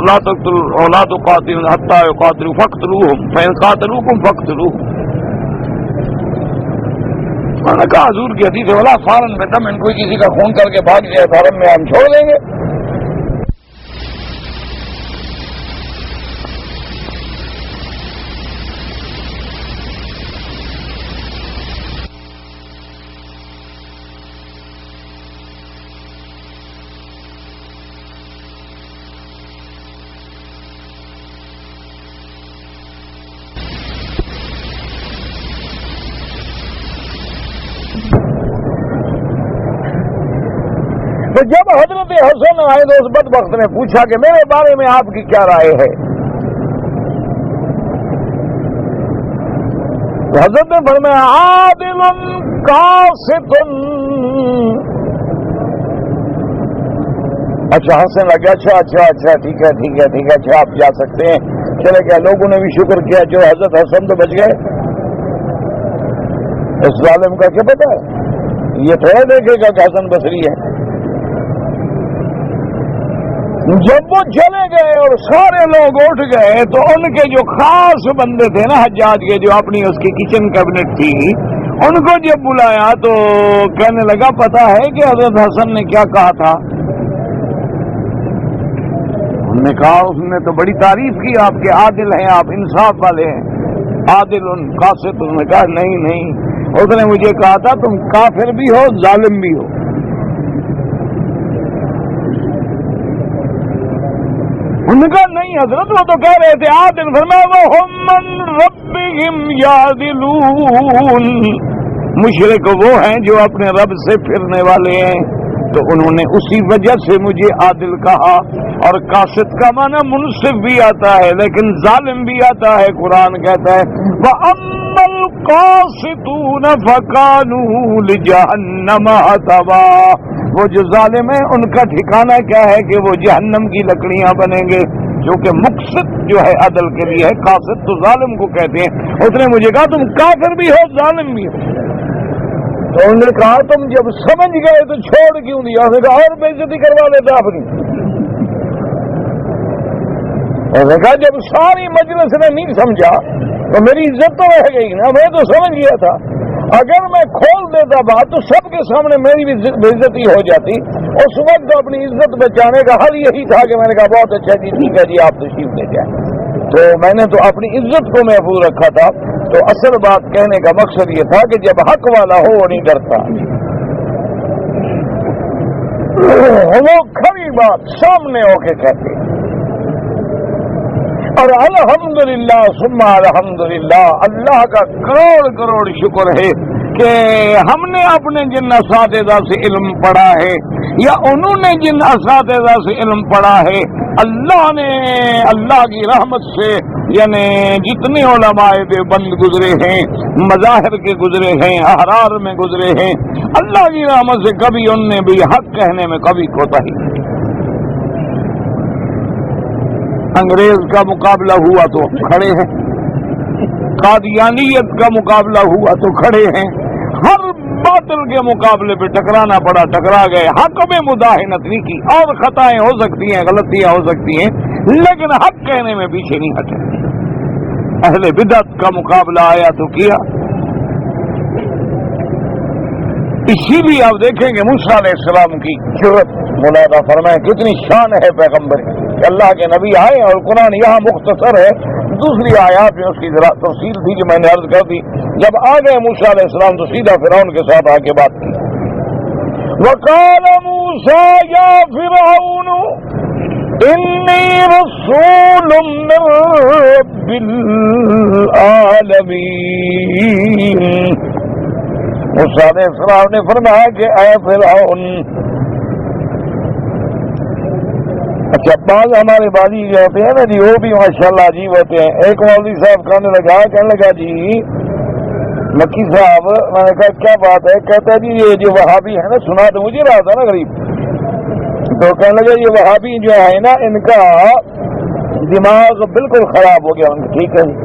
لا تقتلوا ولا تقاتلوا حتى يقاتلوا فاقتلوهم فإن قاتلوكم فاقتلوهم۔ میں نے کہا حضور کی حدیث ہے ولا فارن میں دم، ان کو کسی کا خون کر کے بھاگ جائے حرم میں ہم چھوڑ دیں گے۔ تو جب حضرت حسن آئے تو اس بدبخت نے پوچھا کہ میرے بارے میں آپ کی کیا رائے ہے؟ حضرت نے فرمایا عادل قاسط۔ اچھا ہنسنے لگا، اچھا ٹھیک ہے اچھا آپ جا سکتے ہیں، چلے گئے۔ لوگوں نے بھی شکر کیا، جو حضرت حسن تو بچ گئے، اس ظالم کا کیا پتا ہے، یہ تھوڑا دیکھے گا کہ حسن بصری ہے۔ جب وہ چلے گئے اور سارے لوگ اٹھ گئے تو ان کے جو خاص بندے تھے نا حجاج کے، جو اپنی اس کی کچن کیبنٹ تھی، ان کو جب بلایا تو کہنے لگا پتا ہے کہ حضرت حسن نے کیا کہا تھا؟ انہوں نے کہا اس نے تو بڑی تعریف کی آپ کے، عادل ہیں آپ، انصاف والے ہیں، عادل قاسط۔ انہوں نے کہا نہیں، اس نے مجھے کہا تھا تم کافر بھی ہو ظالم بھی ہو۔ ان کا نہیں حضرت، وہ تو کہہ رہے تھے عادل، فرمایا وَهُمْ مَنْ رَبِّهِمْ يَعْدِلُونَ، مشرک وہ ہیں جو اپنے رب سے پھرنے والے ہیں، تو انہوں نے اسی وجہ سے مجھے عادل کہا۔ اور قاسط کا معنی منصف بھی آتا ہے لیکن ظالم بھی آتا ہے، قرآن کہتا ہے وَأَمَّا الْقَاسِطُونَ فَكَانُوا لِجَهَنَّمَ حَطَبًا، وہ جو ظالم ہیں ان کا ٹھکانہ کیا ہے کہ وہ جہنم کی لکڑیاں بنیں گے، جو کہ مقسط جو ہے عدل کے لیے ہے، قاسط تو ظالم کو کہتے ہیں۔ اس نے مجھے کہا تم کافر بھی ہو ظالم بھی ہو، تو انہوں نے کہا تم جب سمجھ گئے تو چھوڑ کیوں دیا؟ اس نے کہا اور بے عزتی کروا لیتا اپنی۔ اس نے کہا جب ساری مجلس نے نہیں سمجھا تو میری عزت تو رہ گئی نا، میں تو سمجھ گیا تھا، اگر میں کھول دیتا بات تو سب کے سامنے میری بھی بے عزتی ہو جاتی۔ اس وقت اپنی عزت بچانے کا حل یہی تھا کہ میں نے کہا بہت اچھا جی ٹھیک ہے جی آپ تشریف لے جائیں، تو میں نے تو اپنی عزت کو محفوظ رکھا تھا۔ تو اصل بات کہنے کا مقصد یہ تھا کہ جب حق والا ہو وہ نہیں ڈرتا، وہ کھڑی بات سامنے ہو کے کہتے۔ اور الحمدللہ ثم الحمدللہ، اللہ کا کروڑ کروڑ شکر ہے کہ ہم نے اپنے جن اساتذہ سے علم پڑھا ہے یا انہوں نے جن اساتذہ سے علم پڑھا ہے، اللہ نے اللہ کی رحمت سے یعنی جتنے علماء دیوبند گزرے ہیں، مظاہر کے گزرے ہیں، احرار میں گزرے ہیں، اللہ کی رحمت سے کبھی ان نے بھی حق کہنے میں کبھی کوتاہی نہیں۔ انگریز کا مقابلہ ہوا تو کھڑے ہیں، قادیانیت کا مقابلہ ہوا تو کھڑے ہیں، ہر باطل کے مقابلے پہ ٹکرانا پڑا ٹکرا گئے، حق میں مداہنت نہیں کی، اور خطائیں ہو سکتی ہیں، غلطیاں ہو سکتی ہیں، لیکن حق کہنے میں پیچھے نہیں ہٹے۔ اہل بدعت کا مقابلہ آیا تو کیا، اسی لیے آپ دیکھیں گے موسیٰ علیہ السلام کی جرت ملاحظہ فرمائیں کتنی شان ہے پیغمبر کہ اللہ کے نبی آئے اور قرآن یہاں مختصر ہے، دوسری آیات میں اس کی ذرا تفصیل تھی جو میں نے عرض کر دی۔ جب آ گئے موسیٰ علیہ السلام تو سیدھا فرعون کے ساتھ آ کے بات کی۔ وَقَالَ مُوسَىٰ يَا فِرْعَوْنُ إِنِّي رَسُولٌ مِّن رَّبِّ الْعَالَمِينَ۔ موسیٰ علیہ السلام نے فرمایا کہ اے فرعون، اچھا بعض ہمارے بازی جو ہوتے ہیں نا جی وہ بھی ماشاءاللہ عجیب ہوتے ہیں۔ ایک مولوی صاحب کہنے لگا جی مکی صاحب، میں نے کہا کیا بات ہے؟ کہتا ہے جی یہ جو وہابی ہے نا، سنا تو مجھے رہا تھا نا غریب، تو کہنے لگا یہ وہابی جو ہے نا ان کا دماغ بالکل خراب ہو گیا۔ ٹھیک ہے جی،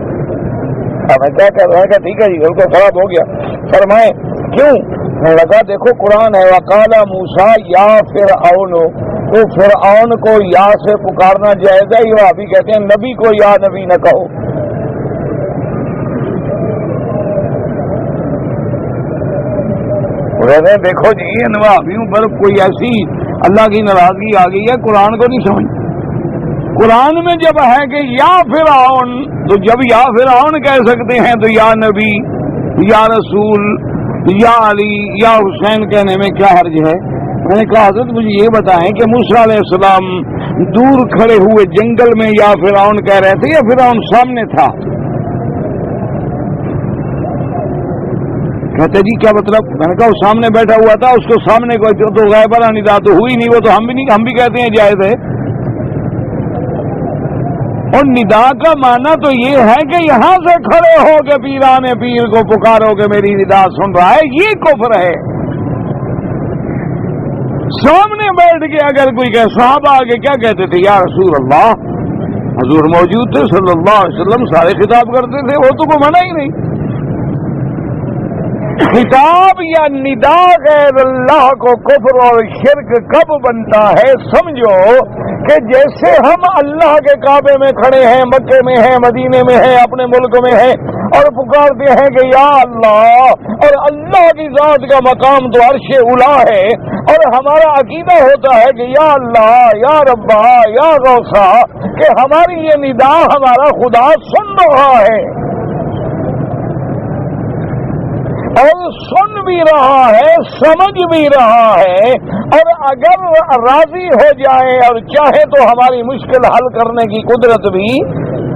میں کیا کہہ رہا ہے؟ ٹھیک ہے جی بالکل خراب ہو گیا۔ فرمائے کیوں؟ میں لگا دیکھو قرآن ہے وقال موسیٰ یا فرعون، تو فرعون کو یا سے پکارنا جائز ہے؟ یہ وہابی کہتے ہیں نبی کو یا نبی نہ کہو۔ دیکھو جی ان وہابیوں پر کوئی ایسی اللہ کی ناراضگی آ گئی ہے، قرآن کو نہیں سمجھ۔ قرآن میں جب ہے کہ یا فرعون، تو جب یا فرعون کہہ سکتے ہیں تو یا نبی، یا رسول، یا علی، یا حسین کہنے میں کیا حرج ہے؟ میں نے کہا حضرت مجھے یہ بتائیں کہ موسیٰ علیہ السلام دور کھڑے ہوئے جنگل میں یا فرعون کہہ رہے تھے یا فرعون سامنے تھا؟ کہتے جی کیا مطلب؟ میں نے کہا وہ سامنے بیٹھا ہوا تھا، اس کو سامنے کو تو غائبانہ ندا تو ہوئی نہیں، وہ تو ہم بھی کہتے ہیں جائز ہے۔ اور ندا کا معنی تو یہ ہے کہ یہاں سے کھڑے ہو کے پیران پیر کو پکارو کہ میری ندا سن رہا ہے، یہ کفر ہے۔ سامنے بیٹھ کے اگر کوئی کہ صحابہ آگے کیا کہتے تھے؟ یا رسول اللہ، حضور موجود تھے صلی اللہ علیہ وسلم، سارے خطاب کرتے تھے، وہ تو کوئی منع ہی نہیں۔ خطاب یا ندا غیر اللہ کو کفر اور شرک کب بنتا ہے؟ سمجھو کہ جیسے ہم اللہ کے کعبے میں کھڑے ہیں، مکے میں ہیں، مدینے میں ہیں، اپنے ملک میں ہیں، اور پکارتے ہیں کہ یا اللہ، اور اللہ کی ذات کا مقام تو عرش اولا ہے، اور ہمارا عقیدہ ہوتا ہے کہ یا اللہ، یا ربا، یا غوثا، کہ ہماری یہ ندا ہمارا خدا سن رہا ہے اور سن بھی رہا ہے، سمجھ بھی رہا ہے، اور اگر راضی ہو جائے اور چاہے تو ہماری مشکل حل کرنے کی قدرت بھی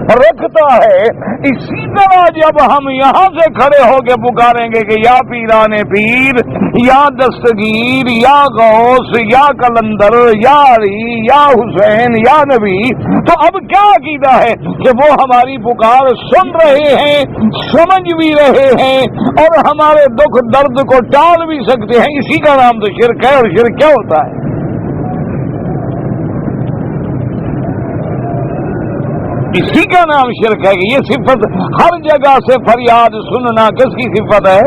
رکھتا ہے۔ اسی طرح جب ہم یہاں سے کھڑے ہو کے پکاریں گے کہ یا پیران پیر، یا دستگیر، یا غوث، یا کلندر، یا علی، یا حسین، یا نبی، تو اب کیا عقیدہ ہے کہ وہ ہماری پکار سن رہے ہیں، سمجھ بھی رہے ہیں، اور ہمارے دکھ درد کو ٹال بھی سکتے ہیں؟ اسی کا نام تو شرک ہے۔ اور شرک کیا ہوتا ہے؟ اسی کا نام شرک ہے کہ یہ صفت ہر جگہ سے فریاد سننا کس کی صفت ہے؟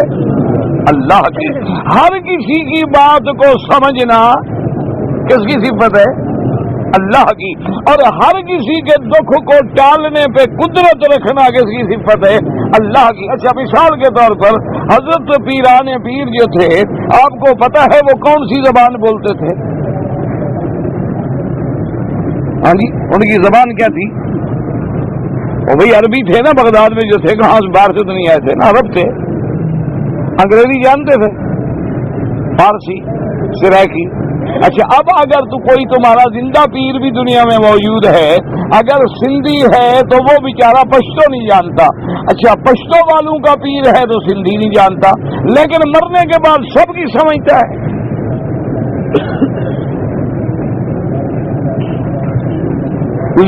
اللہ کی۔ ہر کسی کی بات کو سمجھنا کس کی صفت ہے؟ اللہ کی۔ اور ہر کسی کے دکھ کو ٹالنے پہ قدرت رکھنا کس کی صفت ہے؟ اللہ کی۔ اچھا مثال کے طور پر حضرت پیران پیر جو تھے، آپ کو پتا ہے وہ کون سی زبان بولتے تھے؟ ہاں جی، ان کی زبان کیا تھی؟ وہ بھائی عربی تھے نا، بغداد میں جو تھے، کہاں سے باہر سے تو نہیں آئے تھے نا، عرب تھے۔ انگریزی جانتے تھے، فارسی، سرائکی۔ اچھا اب اگر تو کوئی تمہارا زندہ پیر بھی دنیا میں موجود ہے، اگر سندھی ہے تو وہ بیچارہ پشتو نہیں جانتا۔ اچھا پشتو والوں کا پیر ہے تو سندھی نہیں جانتا، لیکن مرنے کے بعد سب کی سمجھتا ہے۔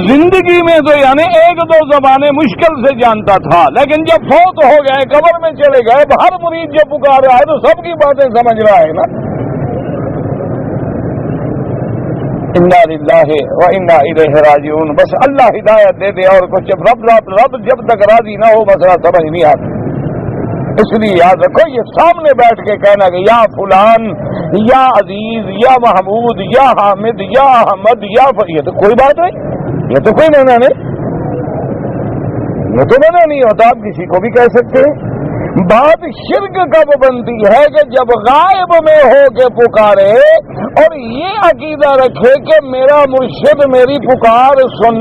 زندگی میں تو یعنی ایک دو زبانیں مشکل سے جانتا تھا، لیکن جب فوت ہو گئے، قبر میں چلے گئے، ہر مریض جب پکار رہا ہے تو سب کی باتیں سمجھ رہا ہے نا۔ انا للہ و انا الیہ راجعون۔ بس اللہ ہدایت دے دے، اور کچھ رب جب تک راضی نہ ہو مسئلہ سمجھ نہیں آتا۔ اس لیے یاد رکھو، یہ سامنے بیٹھ کے کہنا کہ یا فلان، یا عزیز، یا محمود، یا حامد، یا احمد، یا یہ تو کوئی بات نہیں، یہ تو کوئی منع نہیں، یہ تو منع نہیں ہوتا، آپ کسی کو بھی کہہ سکتے ہیں۔ بات شرک کب بنتی ہے کہ جب غائب میں ہو کے پکارے اور یہ عقیدہ رکھے کہ میرا مرشد میری پکار سن.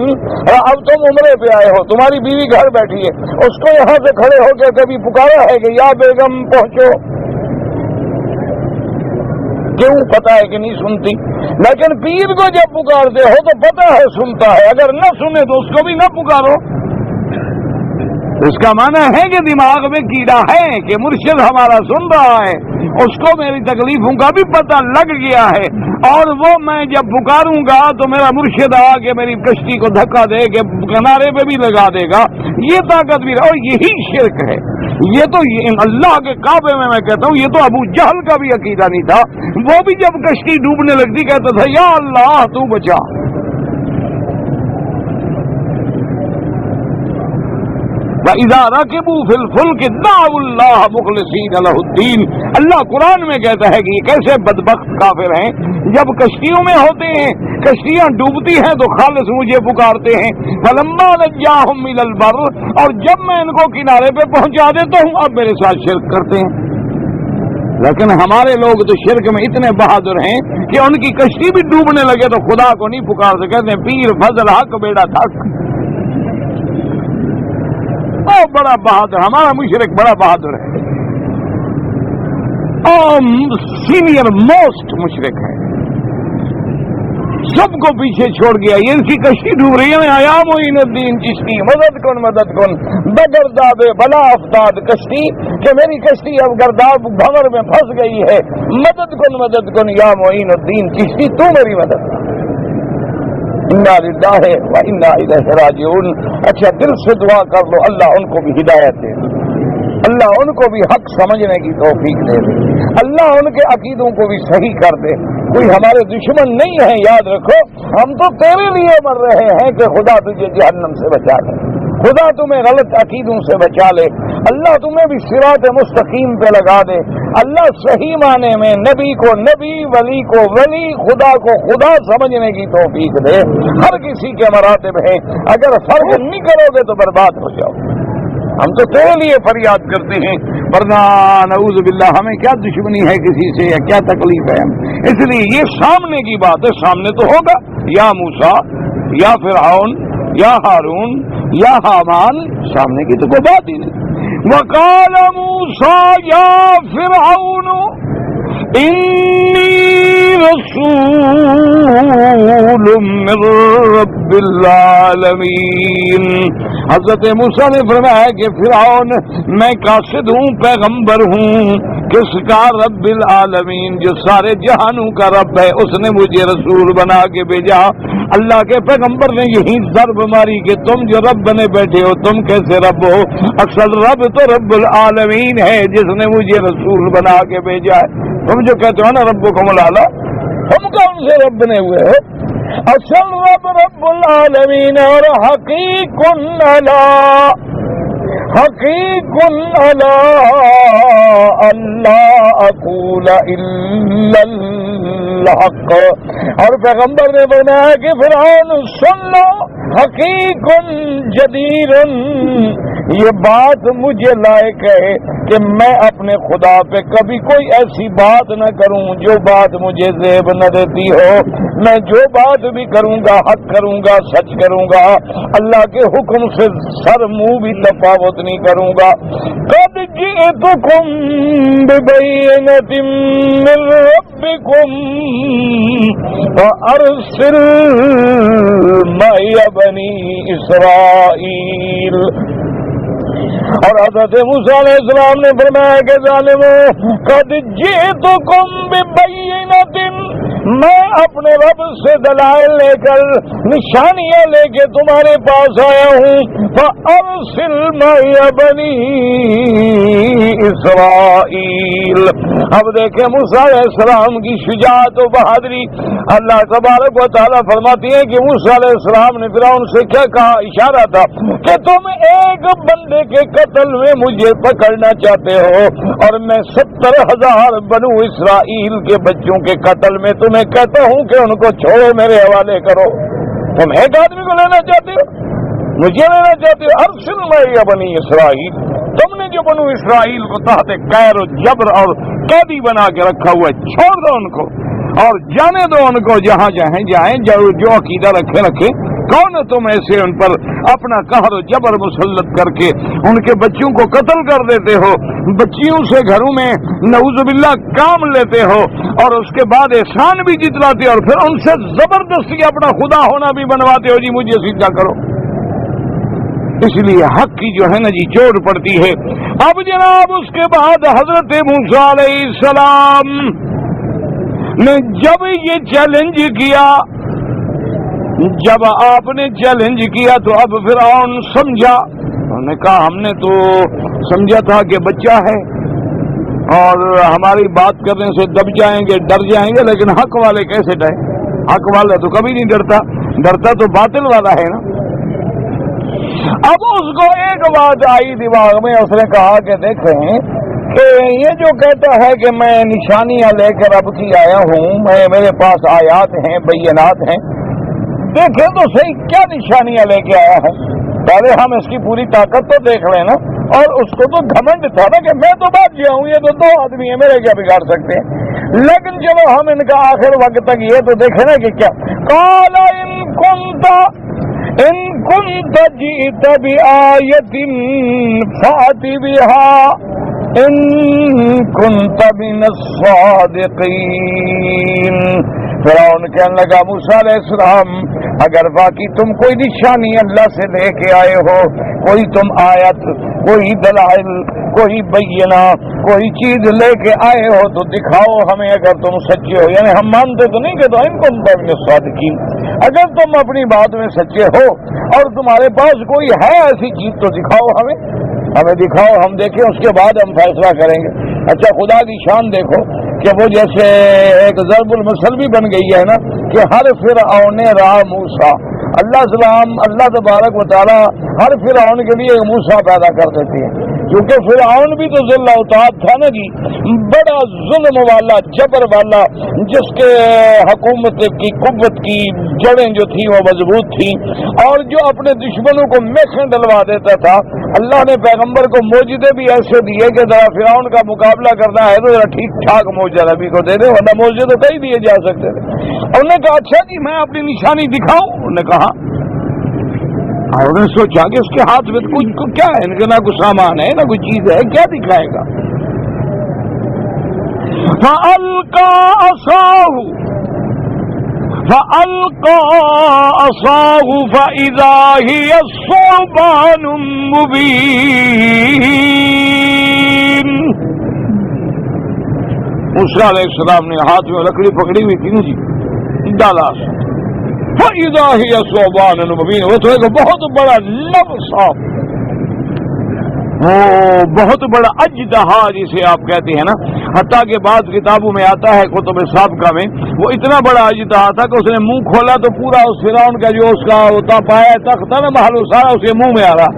اب تم عمرے پہ آئے ہو, تمہاری بیوی گھر بیٹھی ہے, اس کو یہاں سے کھڑے ہو کے کبھی پکارا ہے کہ یا بیگم پہنچو؟ کیوں؟ پتا ہے کہ نہیں سنتی. لیکن پیر کو جب پکارتے ہو تو پتا ہے سنتا ہے, اگر نہ سنے تو اس کو بھی نہ پکارو. اس کا معنی ہے کہ دماغ میں کیڑا ہے کہ مرشد ہمارا سن رہا ہے, اس کو میری تکلیفوں کا بھی پتہ لگ گیا ہے, اور وہ میں جب پکاروں گا تو میرا مرشد آ کے میری کشتی کو دھکا دے کے کنارے پہ بھی لگا دے گا. یہ طاقت بھی, اور یہی شرک ہے. یہ تو اللہ کے کعبے میں کہتا ہوں, یہ تو ابو جہل کا بھی عقیدہ نہیں تھا. وہ بھی جب کشتی ڈوبنے لگتی کہتا تھا یا اللہ تو بچا. وَإِذَا رَكِبُوا فِي الْفُلْكِ دَعَوُا اللَّهَ مُخْلِصِينَ لَهُ الدِّينَ. اللہ قرآن میں کہتا ہے کہ یہ کیسے بدبخت کافر ہیں, جب کشتیوں میں ہوتے ہیں, کشتیاں ڈوبتی ہیں تو خالص مجھے پکارتے ہیں. فَلَمَّا نَجَّاهُمْ إِلَى الْبَرِّ, اور جب میں ان کو کنارے پہ پہنچا دیتا ہوں اب میرے ساتھ شرک کرتے ہیں. لیکن ہمارے لوگ تو شرک میں اتنے بہادر ہیں کہ ان کی کشتی بھی ڈوبنے لگے تو خدا کو نہیں پکارتے, کہتے ہیں پیر فضل حق بیڑا تھک. بڑا بہادر, ہمارا مشرک بڑا بہادر ہے, سینئر موسٹ مشرک ہے, سب کو پیچھے چھوڑ گیا. یہ ان کی کشتی ڈوب رہی ہے, آیا معین الدین چشتی مدد کن بگرداب بلا افداد کشتی, کہ میری کشتی اب گرداب بھنور میں پھنس گئی ہے, مدد کن یا معین الدین چشتی, تو میری مدد. انا للہ و انا الیہ راجعون. اچھا دل سے دعا کر لو اللہ ان کو بھی ہدایت دے, اللہ ان کو بھی حق سمجھنے کی توفیق دے دے, اللہ ان کے عقیدوں کو بھی صحیح کر دے. کوئی ہمارے دشمن نہیں ہے, یاد رکھو ہم تو تیرے لیے مر رہے ہیں کہ خدا تجھے جہنم سے بچا لے, خدا تمہیں غلط عقیدوں سے بچا لے, اللہ تمہیں بھی صراط مستقیم پہ لگا دے. اللہ صحیح معنی میں نبی کو نبی, ولی کو ولی, خدا کو خدا سمجھنے کی توفیق دے. ہر کسی کے مراتب ہیں, اگر فرق نہیں کرو گے تو برباد ہو جاؤ. ہم تو تیرے لیے فریاد کرتے ہیں, ورنہ نعوذ باللہ ہمیں کیا دشمنی ہے کسی سے یا کیا تکلیف ہے. اس لیے یہ سامنے کی بات ہے, سامنے تو ہوگا. یا موسیٰ یا فرعون یا ہارون یا حامان, سامنے کی تو کوئی بات ہی نہیں. وقال موسیٰ یا فرعون انی رسول من رب العالمین. حضرت موسیٰ نے فرمایا کہ فرعون میں قاصد ہوں, پیغمبر ہوں. کس کا؟ رب العالمین, جو سارے جہانوں کا رب ہے, اس نے مجھے رسول بنا کے بھیجا. اللہ کے پیغمبر نے یہی ضرب ماری کہ تم جو رب بنے بیٹھے ہو تم کیسے رب ہو, اصل رب تو رب العالمین ہے جس نے مجھے رسول بنا کے بھیجا ہے. تم جو کہتے ہو نا ربکم الاعلی, ہم کون سے رب بنے ہوئے ہیں؟ اصل رب رب العالمین. اور حقیق علی اللہ اقول الا الحق. اور پیغمبر نے بنایا کہ فرعون سن لو, حقیق جدیر, یہ بات مجھے لائق ہے کہ میں اپنے خدا پہ کبھی کوئی ایسی بات نہ کروں جو بات مجھے زیب نہ دیتی ہو. میں جو بات بھی کروں گا حق کروں گا, سچ کروں گا, اللہ کے حکم سے سر منہ بھی تفاوت نہیں کروں گا. قد جئتکم ببینۃ من ربکم فارسل معی بنی اسرائیل. اور حضرت موسیٰ علیہ السلام نے فرمایا کہ ظالموں, قد جئتکم ببینۃ, میں اپنے رب سے دلائل لے کر نشانیاں لے کے تمہارے پاس آیا ہوں. فارسل معی بنی اسرائیل. اب دیکھیں موسیٰ علیہ السلام کی شجاعت و بہادری. اللہ تبارک و تعالیٰ فرماتی ہے کہ موسیٰ علیہ السلام نے فرعون سے کیا کہا, اشارہ تھا کہ تم ایک بندے کے قتل میں مجھے پکڑنا چاہتے ہو, اور میں 70,000 بنو اسرائیل کے بچوں کے قتل میں تمہیں کہتا ہوں کہ ان کو چھوڑو, میرے حوالے کرو. تم ایک آدمی کو لینا چاہتے ہو, مجھے لینا چاہتے ہو. ارسل معی بنی اسرائیل, تم نے جو بنو اسرائیل کو تحت قہر و جبر اور قیدی بنا کے رکھا ہوا ہے، چھوڑ دو ان کو اور جانے دو ان کو، جہاں جائیں جو عقیدہ رکھے۔ کون ہے تم ایسے ان پر اپنا قہر و جبر مسلط کر کے ان کے بچوں کو قتل کر دیتے ہو، بچیوں سے گھروں میں نعوذ باللہ کام لیتے ہو، اور اس کے بعد احسان بھی جتلاتے ہو، اور پھر ان سے زبردستی اپنا خدا ہونا بھی بنواتے ہو، جی مجھے سیدھا کرو۔ اس لیے حق کی جو ہے نا جی چوٹ پڑتی ہے۔ اب جناب اس کے بعد حضرت موسیٰ علیہ السلام نے جب یہ چیلنج کیا، جب آپ نے چیلنج کیا تو اب فرعون سمجھا، انہوں نے کہا ہم نے تو سمجھا تھا کہ بچہ ہے اور ہماری بات کرنے سے دب جائیں گے، ڈر جائیں گے، لیکن حق والے کیسے ڈریں؟ حق والا تو کبھی نہیں ڈرتا تو باطل والا ہے نا۔ اب اس کو ایک بات آئی دماغ میں، اس نے کہا کہ دیکھیں کہ یہ جو کہتا ہے کہ میں نشانیاں لے کر رب کی آیا ہوں، میرے پاس آیات ہیں، بینات ہیں، دیکھیں تو صحیح کیا نشانیاں لے کے آیا ہے، پہلے ہم اس کی پوری طاقت تو دیکھ لیں نا۔ اور اس کو تو گھمنڈ تھا نا کہ میں تو بادشاہ ہوں، یہ تو دو آدمی ہیں، میرے کیا بگاڑ سکتے ہیں۔ لیکن چلو ہم ان کا آخر وقت تک یہ تو دیکھیں نا کہ کیا قال ان كنت جئت بآية فأت بها ان كنت من الصادقين۔ فرعون کہنے لگا موسیٰ علیہ السلام اگر باقی تم کوئی نشانی اللہ سے لے کے آئے ہو، کوئی تم آیت، کوئی دلائل، کوئی بینہ، کوئی چیز لے کے آئے ہو تو دکھاؤ ہمیں، اگر تم سچے ہو، یعنی ہم مانتے تو نہیں کہ تو ان کو من الصادقین، اگر تم اپنی بات میں سچے ہو اور تمہارے پاس کوئی ہے ایسی چیز تو دکھاؤ ہمیں دکھاؤ، ہم دیکھیں، اس کے بعد ہم فیصلہ کریں گے۔ اچھا خدا کی شان دیکھو کہ وہ جیسے ایک ضرب المثل بھی بن گئی ہے نا کہ ہر فرعون را موسیٰ، اللہ تبارک و تعالی ہر فرعون کے لیے ایک موسیٰ پیدا کر دیتے ہیں، کیونکہ فرعون بھی تو ذل اوتاد تھا نا جی، بڑا ظلم والا، جبر والا، جس کے حکومت کی قوت کی جڑیں جو تھی وہ مضبوط تھی، اور جو اپنے دشمنوں کو میخیں ڈلوا دیتا تھا۔ اللہ نے پیغمبر کو معجزے بھی ایسے دیے کہ ذرا فرعون کا مقابلہ کرنا ہے تو ذرا ٹھیک ٹھاک معجزہ نبی کو دے دے، ورنہ معجزے تو کئی دیے جا سکتے تھے۔ انہوں نے کہا اچھا جی میں اپنی نشانی دکھاؤں؟ انہوں نے کہا، اور انہوں نے سوچا کہ اس کے ہاتھ میں کچھ کیا ہے، ان کے نہ کوئی سامان ہے نہ کوئی چیز ہے، کیا دکھائے گا؟ فَأَلْقَى عَصَاهُ فَإِذَا هِيَ ثُعْبَانٌ مُّبِينٌ۔ موسیٰ علیہ السلام نے ہاتھ میں لکڑی پکڑی ہوئی تھی نا جی، ڈالا، فَإِذَا هِيَ ثُعْبَانٌ مُّبِينٌ، وہ تو ایک بہت بڑا لفظ، وہ بہت بڑا اجدہا جسے آپ کہتے ہیں نا، حتیٰ کہ بعض کتابوں میں آتا ہے کتب سابقہ میں، وہ اتنا بڑا اجدہا تھا کہ اس نے منہ کھولا تو پورا اس فرعون کا جو اس کا ہوتا پایا تخت تھا نا محل، سارا اس کے منہ میں آ رہا۔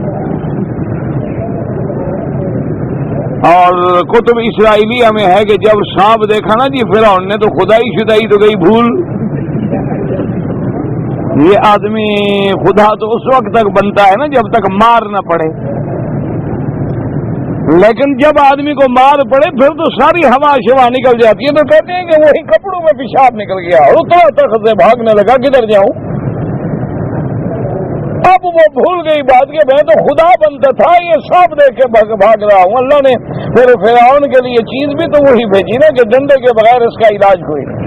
اور کتب اسرائیلیہ میں ہے کہ جب سانپ دیکھا نا جی فرعون نے تو خدائی شدائی تو گئی بھول، یہ آدمی خدا تو اس وقت تک بنتا ہے نا جب تک مار نہ پڑے، لیکن جب آدمی کو مار پڑے پھر تو ساری ہوا شوا نکل جاتی ہے، تو کہتے ہیں کہ وہی کپڑوں میں پیشاب نکل گیا، اتنا تخت سے بھاگنے لگا کدھر جاؤں۔ اب وہ بھول گئی بات کہ میں تو خدا بنتا تھا، یہ سانپ دیکھ کے بھاگ رہا ہوں۔ اللہ نے پھر فرعون کے لیے چیز بھی تو وہی بھیجی نا کہ ڈنڈے کے بغیر اس کا علاج کوئی نہیں۔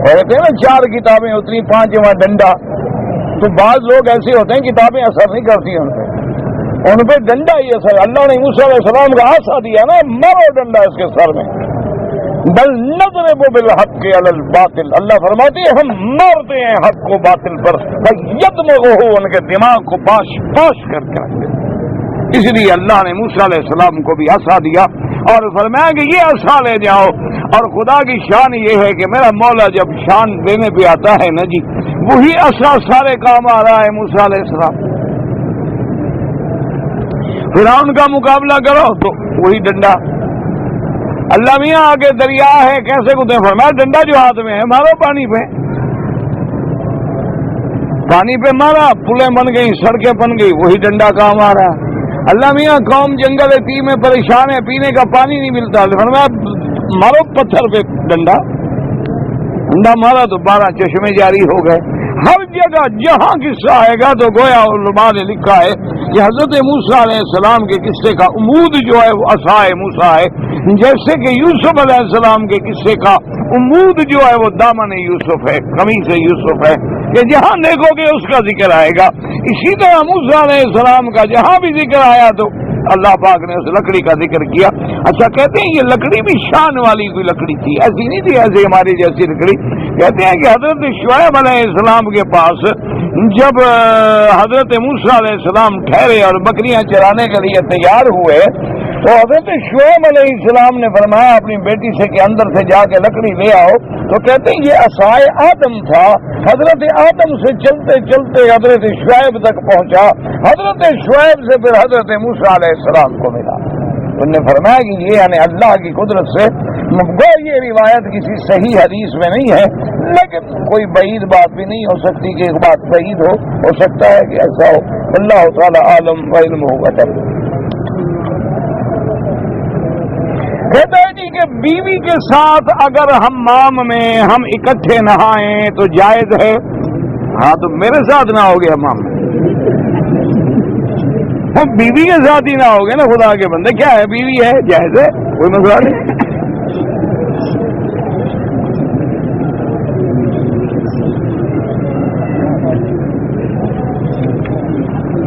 کہتے ہیں نا 4 کتابیں اتنی 5واں ڈنڈا، تو بعض لوگ ایسے ہوتے ہیں کتابیں اثر نہیں کرتی ان پہ ڈنڈا ہی اثر۔ اللہ نے موسیٰ علیہ السلام کا آسا دیا نا، مارو ڈنڈا اس کے سر میں، بل نضرب بالحق علی الباطل، اللہ فرماتے ہیں ہم مارتے ہیں حق کو باطل پر، فیدمغہ، ان کے دماغ کو پاش پاش کر کے رکھتے۔ اس لیے اللہ نے موسیٰ علیہ السلام کو بھی عصا دیا اور فرمایا کہ یہ عصا لے جاؤ، اور خدا کی شان یہ ہے کہ میرا مولا جب شان دینے پہ آتا ہے نا جی، وہی عصا سارے کام آ رہا ہے۔ موسیٰ علیہ السلام فرعون کا مقابلہ کرو تو وہی ڈنڈا، اللہ میاں آگے دریا ہے کیسے کودیں، فرمایا ڈنڈا جو ہاتھ میں ہے مارو پانی پہ مارا، پلیں بن گئی، سڑکیں بن گئی، وہی ڈنڈا کام آ رہا ہے۔ اللہ میاں قوم جنگل تی میں پریشان ہے، پینے کا پانی نہیں ملتا، فرمایا مارو پتھر پہ ڈنڈا مارا تو 12 چشمے جاری ہو گئے۔ ہر جگہ جہاں قصہ آئے گا تو گویا علماء نے لکھا ہے کہ حضرت موسیٰ علیہ السلام کے قصے کا عمود جو ہے وہ عصائے موسیٰ ہے، جیسے کہ یوسف علیہ السلام کے قصے کا عمود جو ہے وہ دامن یوسف ہے، قمیص یوسف ہے، کہ جہاں دیکھو گے اس کا ذکر آئے گا۔ اسی طرح موسیٰ علیہ السلام کا جہاں بھی ذکر آیا تو اللہ پاک نے اس لکڑی کا ذکر کیا۔ اچھا کہتے ہیں یہ لکڑی بھی شان والی کوئی لکڑی تھی، ایسی نہیں تھی ایسے ہماری جیسی لکڑی۔ کہتے ہیں کہ حضرت شعیب علیہ السلام کے پاس جب حضرت موسیٰ علیہ السلام ٹھہرے اور بکریاں چرانے کے لیے تیار ہوئے تو حضرت شعیب علیہ السلام نے فرمایا اپنی بیٹی سے کہ اندر سے جا کے لکڑی لے آؤ، تو کہتے ہیں یہ عصائے آدم تھا، حضرت آدم سے چلتے چلتے حضرت شعیب تک پہنچا، حضرت شعیب سے پھر حضرت موسیٰ علیہ السلام کو ملا۔ انہوں نے فرمایا کہ یہ یعنی اللہ کی قدرت سے یہ روایت کسی صحیح حدیث میں نہیں ہے، لیکن کوئی بعید بات بھی نہیں ہو سکتی کہ ایک بات بعید ہو سکتا ہے کہ ایسا ہو، اللہ تعالی عالم وعلم ہوگا۔ کہتا ہے جی کہ بیوی کے ساتھ اگر حمام میں ہم اکٹھے نہائیں تو جائز ہے؟ ہاں تو میرے ساتھ نہ ہوگے حمام میں، بیوی کے ساتھ ہی نہ ہوگے نا، خدا کے بندے کیا ہے، بیوی ہے جائز ہے، کوئی مسئلہ نہیں۔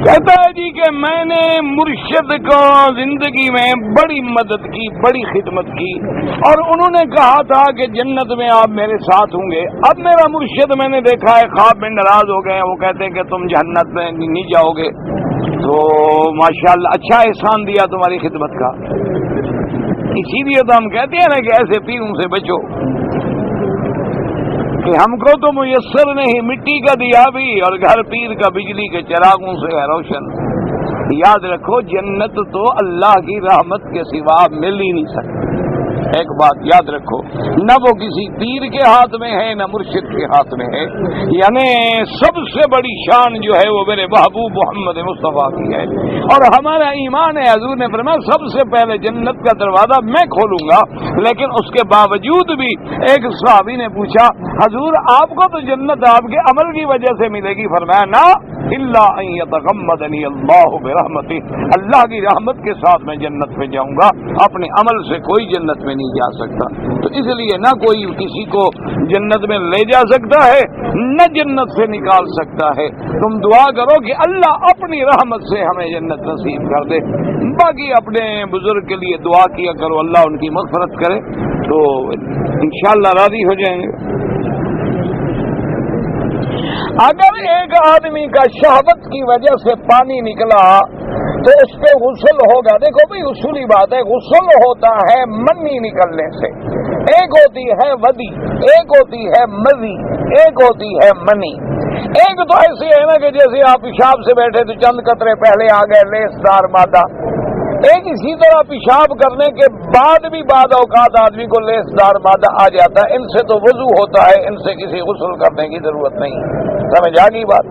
کہتا ہے جی کہ میں نے مرشد کو زندگی میں بڑی مدد کی، بڑی خدمت کی، اور انہوں نے کہا تھا کہ جنت میں آپ میرے ساتھ ہوں گے۔ اب میرا مرشد میں نے دیکھا ہے خواب میں ناراض ہو گئے، وہ کہتے ہیں کہ تم جنت میں نہیں جاؤ گے، تو ماشاءاللہ اچھا احسان دیا تمہاری خدمت کا، اسی لیے تو ہم کہتے ہیں نا کہ ایسے پیروں سے بچو کہ ہم کو تو میسر نہیں، مٹی کا دیا بھی اور گھر پیر کا بجلی کے چراغوں سے ہے روشن۔ یاد رکھو جنت تو اللہ کی رحمت کے سوا مل ہی نہیں سکتی، ایک بات یاد رکھو، نہ وہ کسی پیر کے ہاتھ میں ہے نہ مرشد کے ہاتھ میں ہے، یعنی سب سے بڑی شان جو ہے وہ میرے محبوب محمد مصطفیٰ کی ہے، اور ہمارا ایمان ہے، حضور نے فرمایا سب سے پہلے جنت کا دروازہ میں کھولوں گا۔ لیکن اس کے باوجود بھی ایک صحابی نے پوچھا حضور آپ کو تو جنت آپ کے عمل کی وجہ سے ملے گی، فرمایا نا الا ان یتغمدنی اللہ برحمتہ، اللہ کی رحمت کے ساتھ میں جنت میں جاؤں گا، اپنے عمل سے کوئی جنت میں نہیں جا سکتا۔ تو اس لیے نہ کوئی کسی کو جنت میں لے جا سکتا ہے نہ جنت سے نکال سکتا ہے۔ تم دعا کرو کہ اللہ اپنی رحمت سے ہمیں جنت نصیب کر دے، باقی اپنے بزرگ کے لیے دعا کیا کرو اللہ ان کی مغفرت کرے تو انشاءاللہ راضی ہو جائیں گے۔ اگر ایک آدمی کا شہوت کی وجہ سے پانی نکلا تو اس پہ غسل ہوگا۔ دیکھو بھئی اصولی بات ہے، غسل ہوتا ہے منی نکلنے سے، ایک ہوتی ہے ودی، ایک ہوتی ہے مزی، ایک ہوتی ہے منی۔ ایک تو ایسی ہے نا کہ جیسے آپ پیشاب سے بیٹھے تو چند قطرے پہلے آ گئے لیس دار مادہ، ایک اسی طرح پیشاب کرنے کے بعد بھی بعد اوقات آدمی کو لیس دار مادہ آ جاتا ہے، ان سے تو وضو ہوتا ہے، ان سے کسی غسل کرنے کی ضرورت نہیں۔ سمجھ آ گئی بات؟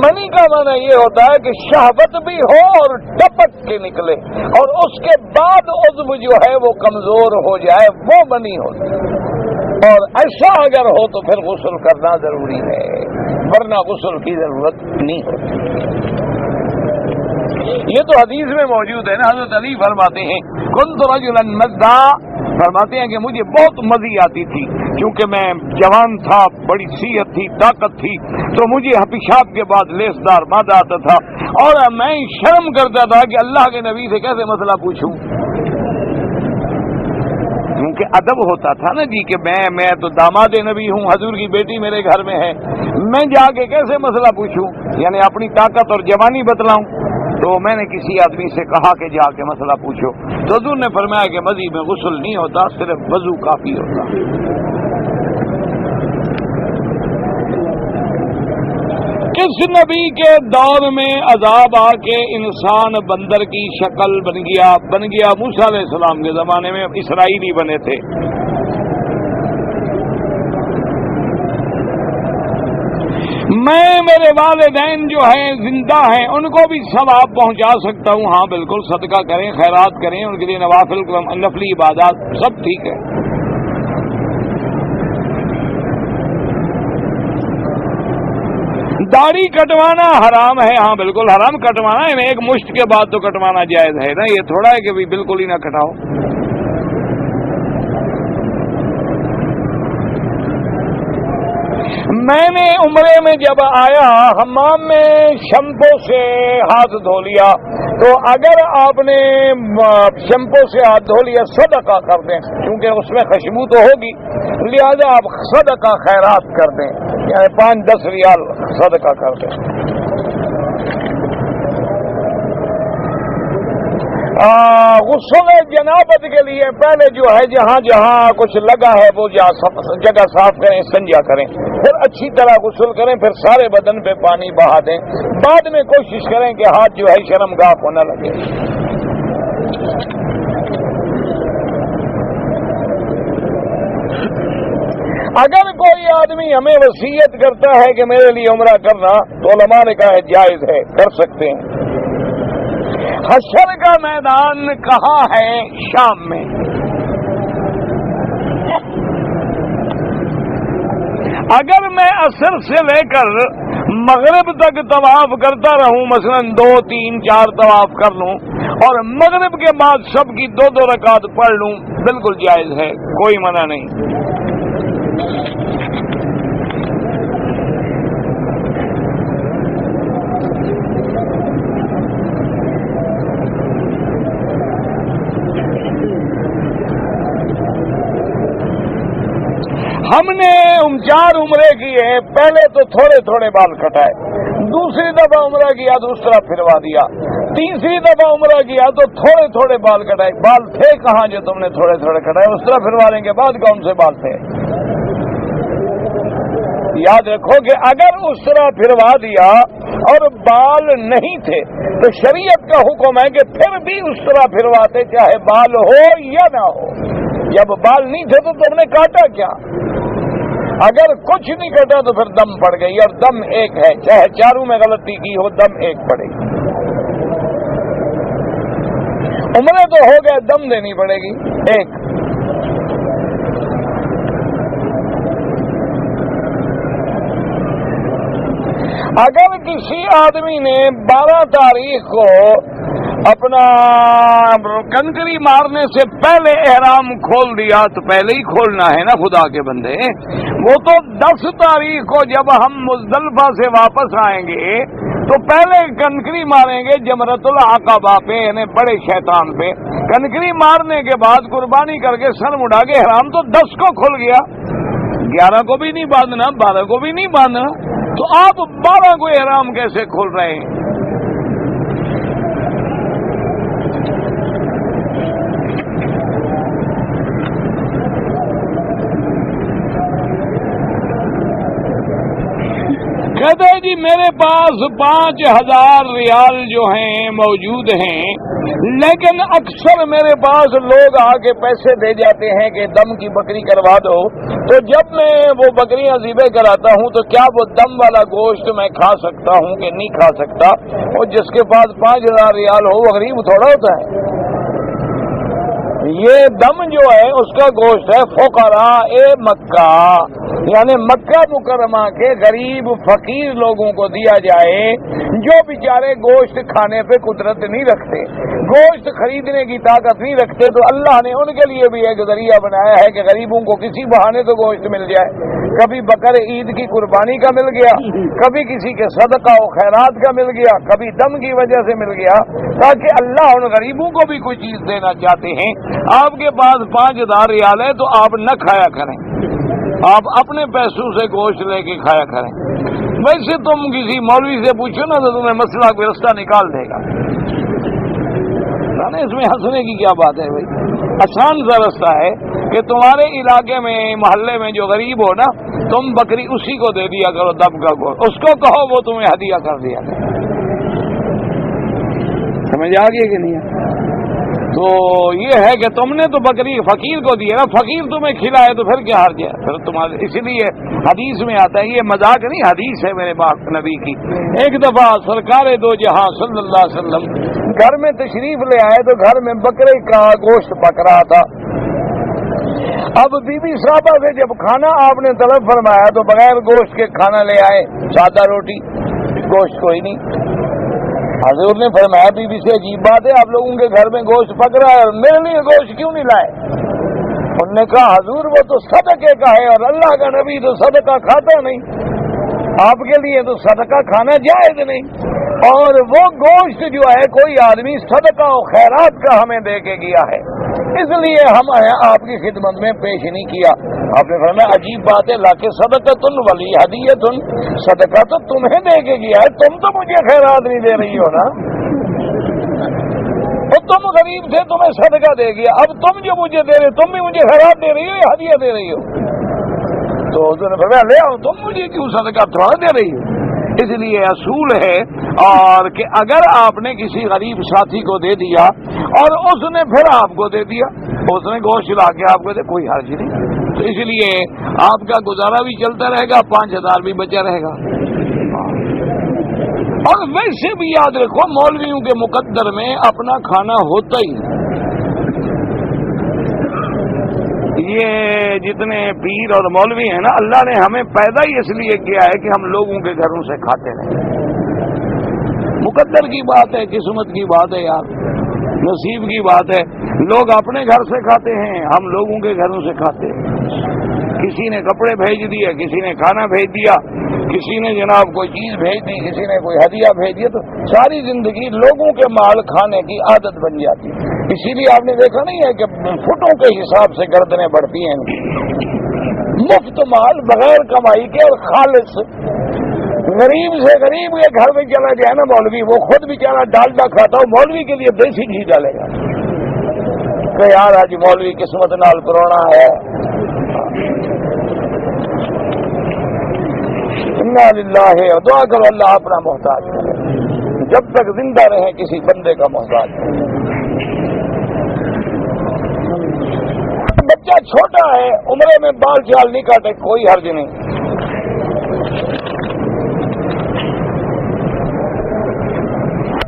منی کا معنی یہ ہوتا ہے کہ شہوت بھی ہو اور ٹپک کے نکلے اور اس کے بعد عضو جو ہے وہ کمزور ہو جائے، وہ منی ہوتی ہے، اور ایسا اگر ہو تو پھر غسل کرنا ضروری ہے، ورنہ غسل کی ضرورت نہیں ہوتی۔ یہ تو حدیث میں موجود ہے نا، حضرت علی فرماتے ہیں کنت رجلا مزا، فرماتے ہیں کہ مجھے بہت مزی آتی تھی، کیونکہ میں جوان تھا، بڑی صحت تھی، طاقت تھی، تو مجھے پیشاب کے بعد لیس دار مادہ آتا تھا، اور میں شرم کرتا تھا کہ اللہ کے نبی سے کیسے مسئلہ پوچھوں، کیونکہ ادب ہوتا تھا نا جی کہ میں تو داماد نبی ہوں، حضور کی بیٹی میرے گھر میں ہے، میں جا کے کیسے مسئلہ پوچھوں، یعنی اپنی طاقت اور جوانی بتلاؤں۔ تو میں نے کسی آدمی سے کہا کہ جا کے مسئلہ پوچھو، تو حضور نے فرمایا کہ مزی میں غسل نہیں ہوتا، صرف وضو کافی ہوتا۔ کس نبی کے دور میں عذاب آ کے انسان بندر کی شکل بن گیا؟ موسیٰ علیہ السلام کے زمانے میں اسرائیلی بنے تھے۔ میں میرے والدین جو ہیں زندہ ہیں ان کو بھی ثواب پہنچا سکتا ہوں. ہاں بالکل، صدقہ کریں، خیرات کریں، ان کے لیے نوافل نفلی عبادات سب ٹھیک ہے. داڑھی کٹوانا حرام ہے. ہاں بالکل حرام کٹوانا ہے. ایک مشت کے بعد تو کٹوانا جائز ہے نا. یہ تھوڑا ہے کہ بھی بالکل ہی نہ کٹاؤ. میں نے عمرے میں جب آیا حمام میں شیمپو سے ہاتھ دھو لیا، تو اگر آپ نے شیمپو سے ہاتھ دھو لیا صدقہ کر دیں، کیونکہ اس میں خوشبو تو ہوگی، لہذا آپ صدقہ خیرات کر دیں، یعنی 5-10 ریال صدقہ کر دیں. غسل جنابت کے لیے پہلے جو ہے جہاں جہاں کچھ لگا ہے وہ جگہ صاف کریں، استنجا کریں، پھر اچھی طرح غسل کریں، پھر سارے بدن پہ پانی بہا دیں. بعد میں کوشش کریں کہ ہاتھ جو ہے شرمگاہ کو نہ لگے. اگر کوئی آدمی ہمیں وصیت کرتا ہے کہ میرے لیے عمرہ کرنا، تو علماء نے کہا ہے جائز ہے، کر سکتے ہیں. حشر کا میدان کہاں ہے؟ شام میں. اگر میں عصر سے لے کر مغرب تک طواف کرتا رہوں، مثلا 2 3 4 طواف کر لوں، اور مغرب کے بعد سب کی 2 رکعت پڑھ لوں، بالکل جائز ہے، کوئی منع نہیں. ہم نے 4 عمرے کیے، پہلے تو تھوڑے تھوڑے بال کٹائے، دوسری دفعہ عمرہ کیا تو اس طرح پھروا دیا، تیسری دفعہ عمرہ کیا تو تھوڑے تھوڑے بال کٹائے. بال تھے کہاں جو تم نے تھوڑے تھوڑے کٹائے؟ اس طرح پھروا لیں گے. بعد کون سے بال تھے؟ یاد رکھو کہ اگر اس طرح پھروا دیا اور بال نہیں تھے تو شریعت کا حکم ہے کہ پھر بھی اس طرح پھرواتے، چاہے بال ہو یا نہ ہو. جب بال نہیں تھے تو تم نے کاٹا کیا؟ اگر کچھ نہیں کٹا تو پھر دم پڑ گئی، اور دم ایک ہے، چاہے چاروں میں غلطی کی ہو، دم ایک پڑے گی. عمرے تو ہو گئے، دم دینی پڑے گی ایک. اگر کسی آدمی نے 12 تاریخ کو اپنا کنکری مارنے سے پہلے احرام کھول دیا تو پہلے ہی کھولنا ہے نا خدا کے بندے. وہ تو 10 تاریخ کو جب ہم مزدلفہ سے واپس آئیں گے تو پہلے کنکری ماریں گے جمرۃ العقبہ پہ، یعنی بڑے شیطان پہ. کنکری مارنے کے بعد قربانی کر کے سر مڑا کے احرام تو 10 کو کھل گیا. 11 کو بھی نہیں باندھنا، 12 کو بھی نہیں باندھنا، تو آپ 12 کو احرام کیسے کھول رہے ہیں؟ کہتے ہیں جی میرے پاس 5000 ریال جو ہیں موجود ہیں، لیکن اکثر میرے پاس لوگ آ کے پیسے دے جاتے ہیں کہ دم کی بکری کروا دو. تو جب میں وہ بکریاں ذبح کراتا ہوں تو کیا وہ دم والا گوشت میں کھا سکتا ہوں کہ نہیں کھا سکتا؟ اور جس کے پاس 5000 ریال ہو وہ غریب تھوڑا ہوتا ہے. یہ دم جو ہے اس کا گوشت ہے فقراء مکہ، یعنی مکہ مکرمہ کے غریب فقیر لوگوں کو دیا جائے جو بیچارے گوشت کھانے پہ قدرت نہیں رکھتے، گوشت خریدنے کی طاقت نہیں رکھتے. تو اللہ نے ان کے لیے بھی ایک ذریعہ بنایا ہے کہ غریبوں کو کسی بہانے تو گوشت مل جائے. کبھی بقر عید کی قربانی کا مل گیا، کبھی کسی کے صدقہ و خیرات کا مل گیا، کبھی دم کی وجہ سے مل گیا، تاکہ اللہ ان غریبوں کو بھی کوئی چیز دینا چاہتے ہیں. آپ کے پاس 5000 ریال ہے تو آپ نہ کھایا کریں، آپ اپنے پیسوں سے گوشت لے کے کھایا کریں. ویسے تم کسی مولوی سے پوچھو نا تو تمہیں مسئلہ کوئی رستہ نکال دے گا. اس میں ہنسنے کی کیا بات ہے بھائی؟ آسان سا رستہ ہے کہ تمہارے علاقے میں محلے میں جو غریب ہو نا، تم بکری اسی کو دے دیا کرو دم کا گوشت، اس کو کہو وہ تمہیں ہدیہ کر دیا کرے. سمجھ آ گئی کہ نہیں؟ تو یہ ہے کہ تم نے تو بکری فقیر کو دی ہے نا، فقیر تمہیں کھلائے تو پھر کیا حرج ہے؟ پھر تمہارے اسی لیے حدیث میں آتا ہے، یہ مذاق نہیں، حدیث ہے میرے باپ نبی کی۔ ایک دفعہ سرکار دو جہاں صلی اللہ علیہ وسلم گھر میں تشریف لے آئے تو گھر میں بکرے کا گوشت پک رہا تھا۔ اب بی بی صاحبہ سے جب کھانا آپ نے طلب فرمایا تو بغیر گوشت کے کھانا لے آئے، سادہ روٹی، گوشت کوئی نہیں۔ حضور نے فرمایا بی بی سے عجیب بات ہے، آپ لوگوں کے گھر میں گوشت پک رہا ہے اور میرے لیے گوشت کیوں نہیں لائے؟ انہوں نے کہا حضور وہ تو صدقے کا ہے اور اللہ کا نبی تو صدقہ کھاتا نہیں، آپ کے لیے تو صدقہ کھانا جائز نہیں، اور وہ گوشت جو ہے کوئی آدمی صدقہ و خیرات کا ہمیں دے کے گیا ہے، اس لیے ہم آپ کی خدمت میں پیش نہیں کیا۔ آپ نے فرمایا عجیب بات ہے، لا کے صدقۃ ولی ہدیۃ، صدقہ تو تمہیں دے کے گیا ہے، تم تو مجھے خیرات نہیں دے رہی ہو نا، تو تم غریب تھے تمہیں صدقہ دے گیا، اب تم جو مجھے دے رہے تم بھی مجھے خیرات دے رہی ہو یا ہدیہ دے رہی ہو؟ تو حضور نے فرمایا لے آؤ، تم مجھے کیوں صدقہ تھوڑا دے رہی ہو؟ اس لیے اصول ہے اور کہ اگر آپ نے کسی غریب ساتھی کو دے دیا اور اس نے پھر آپ کو دے دیا، اس نے گوشت لا کے آپ کو دے، کوئی حرج نہیں، تو اس لیے آپ کا گزارا بھی چلتا رہے گا، 5000 بھی بچا رہے گا۔ اور ویسے بھی یاد رکھو مولویوں کے مقدر میں اپنا کھانا ہوتا ہی، یہ جتنے پیر اور مولوی ہیں نا، اللہ نے ہمیں پیدا ہی اس لیے کیا ہے کہ ہم لوگوں کے گھروں سے کھاتے رہیں۔ مقدر کی بات ہے، قسمت کی بات ہے یار، نصیب کی بات ہے، لوگ اپنے گھر سے کھاتے ہیں، ہم لوگوں کے گھروں سے کھاتے ہیں۔ کسی نے کپڑے بھیج دیے، کسی نے کھانا بھیج دیا، کسی نے جناب کوئی چیز بھیج دی، کسی نے کوئی ہدیہ بھیج دیا، تو ساری زندگی لوگوں کے مال کھانے کی عادت بن جاتی ہے۔ اسی لیے آپ نے دیکھا نہیں ہے کہ فٹوں کے حساب سے گردنیں بڑھتی ہیں، مفت مال بغیر کمائی کے اور خالص، غریب سے غریب کے گھر میں چلا جائے نا مولوی، وہ خود بیچارہ ڈالڈا کھاتا ہو، مولوی کے لیے دیسی گھی ڈالے گا کہ یار آج مولوی قسمت نال کرونا ہے۔ انا للہ، اور دعا کرو اللہ اپنا محتاج کرے، جب تک زندہ رہے کسی بندے کا محتاج کرے۔ بچہ چھوٹا ہے، عمرے میں بال چال نہیں کاٹے، کوئی حرج نہیں۔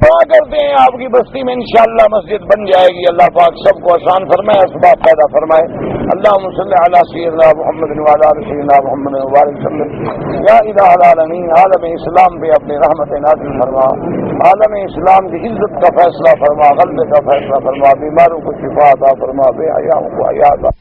دعا کرتے ہیں آپ کی بستی میں انشاءاللہ مسجد بن جائے گی، اللہ پاک سب کو آسان فرمائے، اسباب پیدا فرمائے۔ اللہم صلی علی سیدنا محمد وعلی آل سیدنا محمد وبارک وسلم۔ یا الہ العالمین، عالم اسلام پہ اپنی رحمت نازل فرما، عالم اسلام کی عزت کا فیصلہ فرما، غلبے کا فیصلہ فرما، بیماروں کو شفا عطا فرما، بے حیاؤں کو حیا عطا